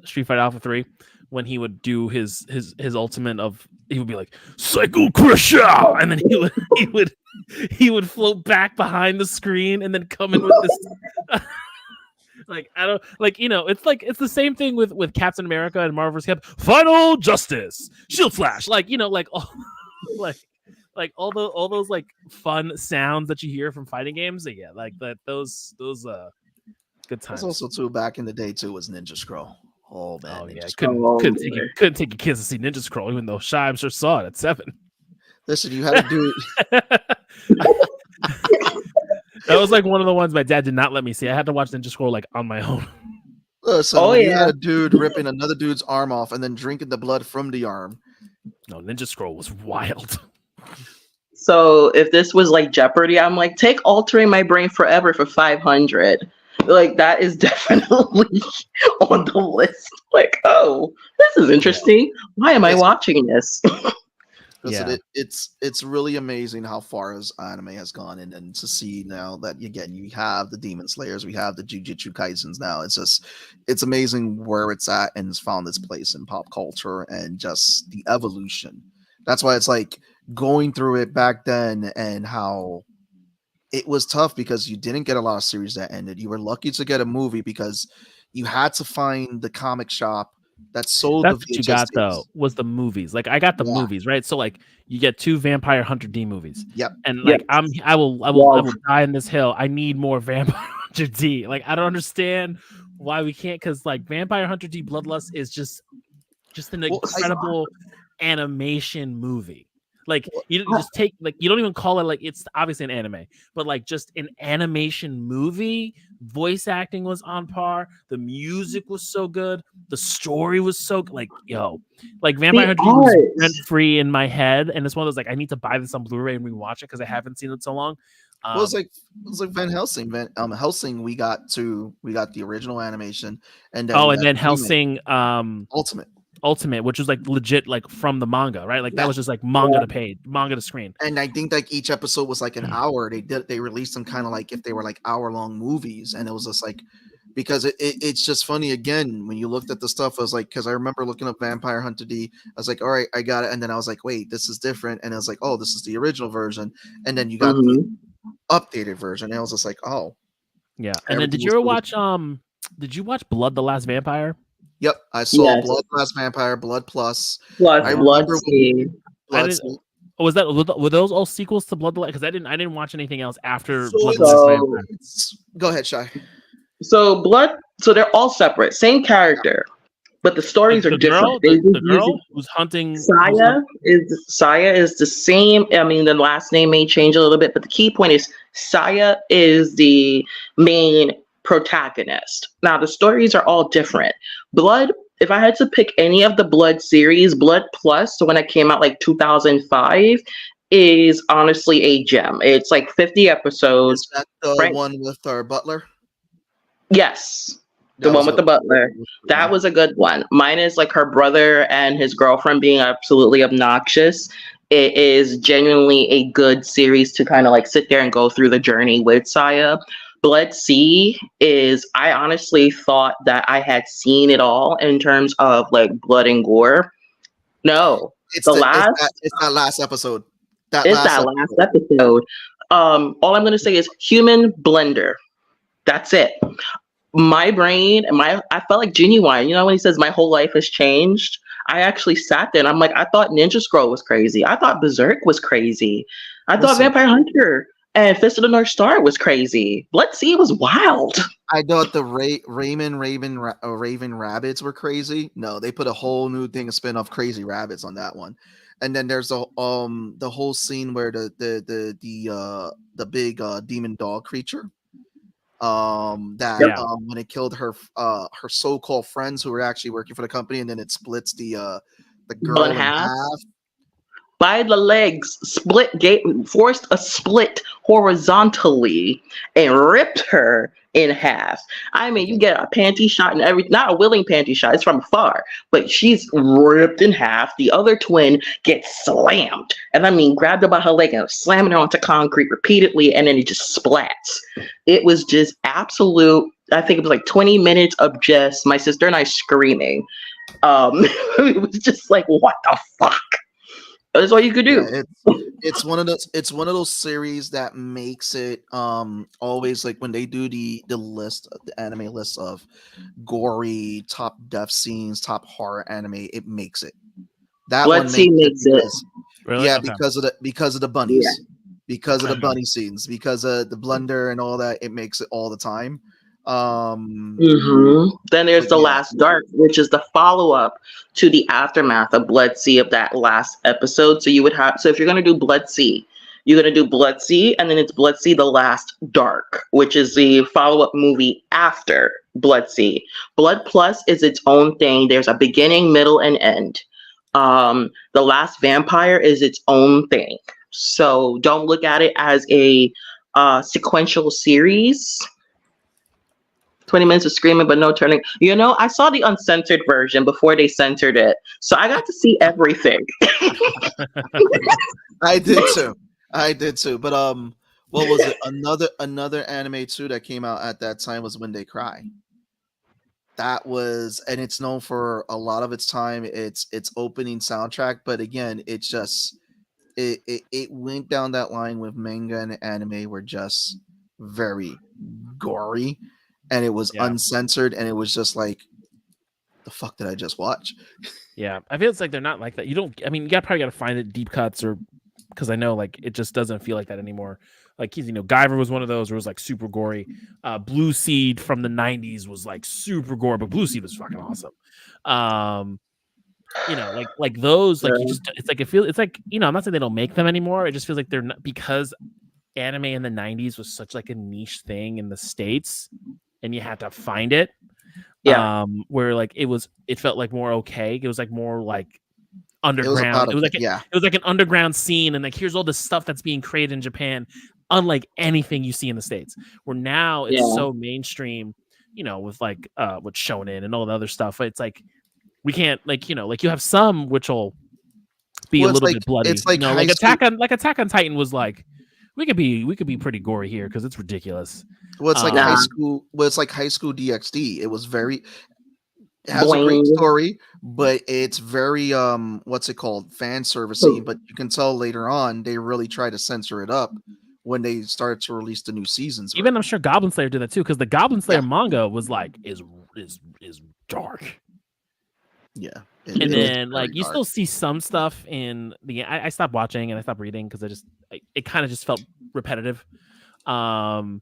Street Fighter Alpha 3 when he would do his ultimate of, he would be like Psycho Crusher, and then he would float back behind the screen and then come in with this. Like, I don't, like, you know, it's like, it's the same thing with Captain America and Marvel vs. Cap. Final Justice, Shield Flash, like, you know, like all, like all those like fun sounds that you hear from fighting games. Yeah, like that, those good times. That's also too, back in the day too, was Ninja Scroll. Oh man, yeah, couldn't take your kids to see Ninja Scroll, even though Shy, I'm sure, saw it at 7. Listen, you had to do. That was like one of the ones my dad did not let me see. I had to watch Ninja Scroll like on my own. Listen, you had a dude ripping another dude's arm off and then drinking the blood from the arm. No, Ninja Scroll was wild. So if this was like Jeopardy, I'm like, take Altering My Brain Forever for 500. Like, that is definitely on the list. Like, oh, this is interesting. Why am I watching this? Listen, it's really amazing how far as anime has gone, and to see now that, again, you have the Demon Slayers, we have the Jujutsu Kaisens now. It's amazing where it's at and it's found its place in pop culture and just the evolution. That's why it's like going through it back then, and how it was tough because you didn't get a lot of series that ended. You were lucky to get a movie because you had to find the comic shop that sold. That's the what you got though, was the movies. Like, I got the movies, right? So like, you get 2 Vampire Hunter D movies. Yep. And like, I will die in this hill. I need more Vampire Hunter D. Like, I don't understand why we can't, because like Vampire Hunter D Bloodlust is just an incredible animation movie. Like, you just take, like, you don't even call it, like, it's obviously an anime, but like just an animation movie. Voice acting was on par. The music was so good. The story was so, like, like Vampire Hunter was rent free in my head, and it's one of those, like, I need to buy this on Blu-ray and rewatch it because I haven't seen it so long. It was like Van Helsing. Helsing, we got the original animation, and then and then Helsing Ultimate, which was like legit, like from the manga, right? Like that was just like manga to page, manga to screen. And I think like each episode was like an hour. They released them kind of like if they were like hour-long movies, and it was just like, because it's just funny again when you looked at the stuff. I was like, because I remember looking up Vampire Hunter D. I was like, all right, I got it, and then I was like, wait, this is different, and I was like, oh, this is the original version, and then you got the updated version, and I was just like, oh, yeah. And then did you ever watch Did you watch Blood the Last Vampire? Yep, I saw Yes. Blood Plus Vampire, Blood Plus. Plus I Blood remember Sea. Blood. Were those all sequels to Blood? Because I didn't watch anything else after So Blood. So, Go ahead, Shy. so they're all separate, same character, but the stories are different. The girl who's hunting. Saya is the same. I mean, the last name may change a little bit, but the key point is Saya is the main protagonist. Now, the stories are all different. Blood, if I had to pick any of the Blood series, Blood Plus, the one that came out like 2005, is honestly a gem. It's like 50 episodes. Is that the one with our butler? Yes. The one with the butler. That was a good one. Mine is like her brother and his girlfriend being absolutely obnoxious. It is genuinely a good series to kind of like sit there and go through the journey with Saya. Blood Sea is, I honestly thought that I had seen it all in terms of like blood and gore. No. It's that last episode. That last episode. All I'm going to say is human blender. That's it. My brain, I felt like Genuine. You know when he says my whole life has changed? I actually sat there and I'm like, I thought Ninja Scroll was crazy. I thought Berserk was crazy. I thought Vampire Hunter and Fist of the North Star was crazy. Blood Sea was wild. I thought the Raven Rabbits were crazy. No, they put a whole new thing of spin off Crazy Rabbits on that one. And then there's the whole scene where the big demon dog creature. When it killed her so-called friends who were actually working for the company, and then it splits the girl in half by the legs, forced a split horizontally and ripped her in half. I mean, you get a panty shot and everything, not a willing panty shot, it's from afar, but she's ripped in half. The other twin gets slammed, and I mean, grabbed her by her leg and slamming her onto concrete repeatedly, and then it just splats. It was just absolute, I think it was like 20 minutes of just my sister and I screaming. It was just like, what the fuck? That's all you could do. Yeah, it's one of those series that makes it always like when they do the anime list of gory top death scenes, top horror anime, it makes it. That Blood one makes it. Really? Yeah, okay. because of the bunnies. Yeah. Because of the bunny scenes, because of the blender and all that, it makes it all the time. Then there's the Last Dark, which is the follow-up to the aftermath of Blood Sea of that last episode. So if you're gonna do Blood Sea, you're gonna do Blood Sea, and then it's Blood Sea the Last Dark, which is the follow-up movie after Blood Sea. Blood Plus is its own thing. There's a beginning, middle, and end. The Last Vampire is its own thing. So don't look at it as a sequential series. 20 minutes of screaming, but no turning. You know, I saw the uncensored version before they censored it, so I got to see everything. I did too. But what was it? Another anime too that came out at that time was When They Cry. That was, and it's known for a lot of its time. Its opening soundtrack, but again, it's just it went down that line with manga and anime were just very gory. And it was uncensored, and it was just like, the fuck did I just watch? Yeah, I feel it's like they're not like that. You probably got to find it deep cuts, or because I know like it just doesn't feel like that anymore. Like Guyver was one of those where it was like super gory. Blue Seed from the 90s was like super gory, but Blue Seed was fucking awesome. Like those, like you just, it's like it's like I'm not saying they don't make them anymore. It just feels like they're not, because anime in the 90s was such like a niche thing in the States. And you had to find it. Where like it felt like more okay. It was like more like underground. It was like an underground scene, and like here's all the stuff that's being created in Japan, unlike anything you see in the States. Where now it's so mainstream, with like with Shonen and all the other stuff. It's like we can't like you have some which will be a little bit bloody. It's like Attack on Titan was like we could be pretty gory here because it's ridiculous. Well, it's like high school. Well, it's like High School DxD. It was it has a great story, but it's very what's it called, fan servicey. But you can tell later on they really try to censor it up when they started to release the new seasons. Even I'm sure Goblin Slayer did that too, because the Goblin Slayer manga was like is dark. Yeah. And then like you still see some stuff in the I stopped watching and I stopped reading because it kind of just felt repetitive. But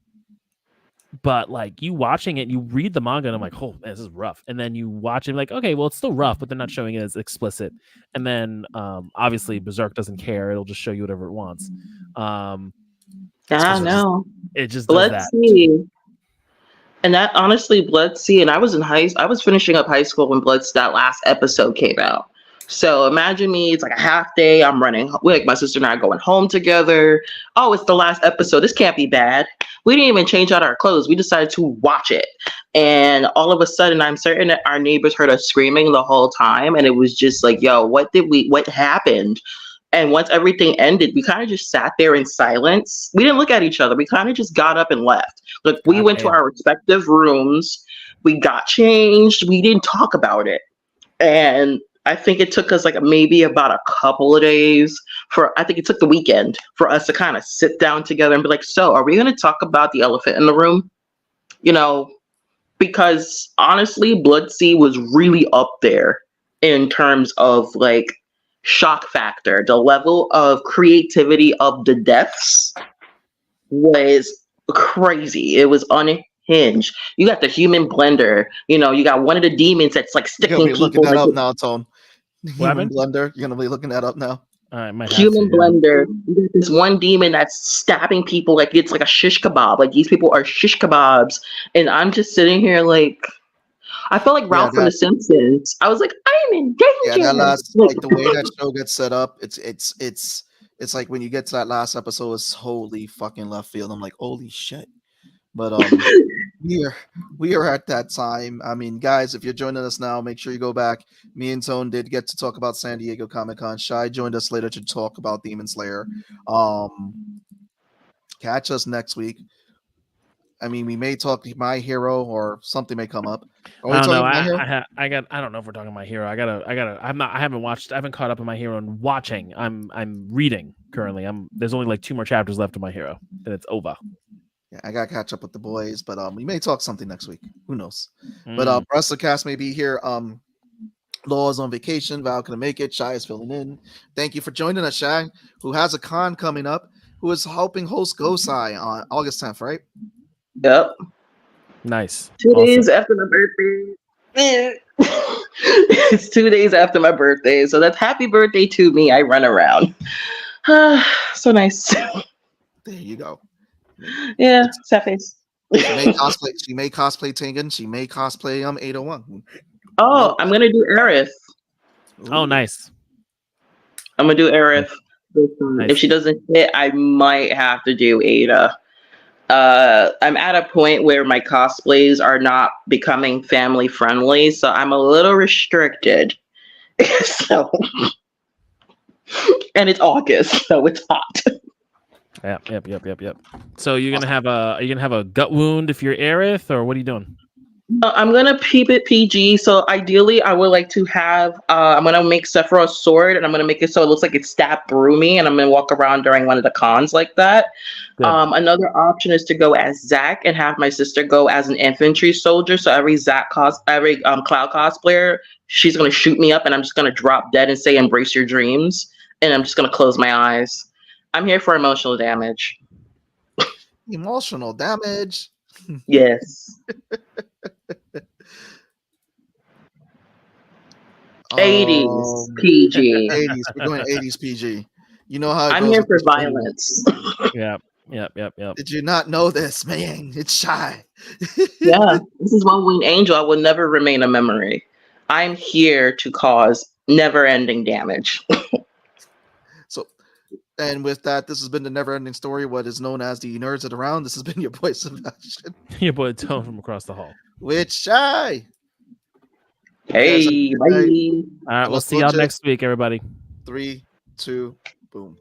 like you watching it, you read the manga and I'm like, oh man, this is rough. And then you watch it like, okay, well it's still rough, but they're not showing it as explicit. And then obviously Berserk doesn't care, it'll just show you whatever it wants. No. It just does that. See. And that honestly, Blood-C, and I was finishing up high school when that last episode came out. So imagine me, it's like a half day. I'm running, like my sister and I are going home together. Oh, it's the last episode. This can't be bad. We didn't even change out our clothes. We decided to watch it. And all of a sudden, I'm certain that our neighbors heard us screaming the whole time. And it was just like, yo, what happened? And once everything ended, we kind of just sat there in silence. We didn't look at each other. We kind of just got up and left. Like we went to our respective rooms. We got changed. We didn't talk about it. And I think it took us like maybe about a couple of days I think it took the weekend for us to kind of sit down together and be like, so are we going to talk about the elephant in the room? You know, because honestly, Blood-C was really up there in terms of like shock factor. The level of creativity of the deaths was crazy. It was unhinged. You got the human blender. You know, you got one of the demons that's like sticking people. Looking that like up now, Tone. Human blender. You're gonna be looking that up now. Human blender. You got this one demon that's stabbing people like it's like a shish kebab. Like these people are shish kebabs, and I'm just sitting here like. I felt like Ralph from The Simpsons. I was like, I'm in danger. Yeah, that last like the way that show gets set up, it's like when you get to that last episode, it's totally fucking left field. I'm like, holy shit. But we are at that time. I mean, guys, if you're joining us now, make sure you go back. Me and Tone did get to talk about San Diego Comic-Con. Shai joined us later to talk about Demon Slayer. Catch us next week. I mean, we may talk My Hero or something may come up. I don't know. I don't know if we're talking My Hero. I haven't caught up on My Hero and watching. I'm reading currently. There's only like 2 more chapters left of My Hero, and it's over. Yeah, I gotta catch up with the boys, but we may talk something next week. Who knows? But WrestleCast may be here. Law is on vacation. Val couldn't make it. Shai is filling in. Thank you for joining us, Shai, who has a con coming up, who is helping host Gosai on August 10th, right? Yep. Nice. 2 days after my birthday. It's 2 days after my birthday, so that's happy birthday to me. I run around. So nice. There you go. Yeah, sad face. She may cosplay Tengen. She may cosplay 801. Oh, I'm gonna do Aerith. Oh, nice. I'm gonna do Aerith. Nice. If she doesn't fit, I might have to do Ada. I'm at a point where my cosplays are not becoming family friendly, so I'm a little restricted. So, and it's August, so it's hot. Yep. So you're gonna have a gut wound if you're Aerith, or what are you doing? I'm gonna keep it PG. So ideally, I would like to have. I'm gonna make Sephiroth's sword, and I'm gonna make it so it looks like it stabbed through me, and I'm gonna walk around during one of the cons like that. Another option is to go as Zack and have my sister go as an infantry soldier. So every Cloud cosplayer, she's gonna shoot me up, and I'm just gonna drop dead and say "Embrace your dreams," and I'm just gonna close my eyes. I'm here for emotional damage. Emotional damage. Yes. 80s PG. 80s. We're going 80s PG. You know how I'm here for violence. Yep. Did you not know this, man? It's Shai. Yeah, this is one winged angel. I will never remain a memory. I'm here to cause never-ending damage. And with that, this has been the never-ending story, what is known as the Nerds of the Round. This has been your boy Sebastian. Your boy Tone from across the hall. With Shai. Hey, bye. All right, we'll see y'all next week, everybody. 3, 2, boom.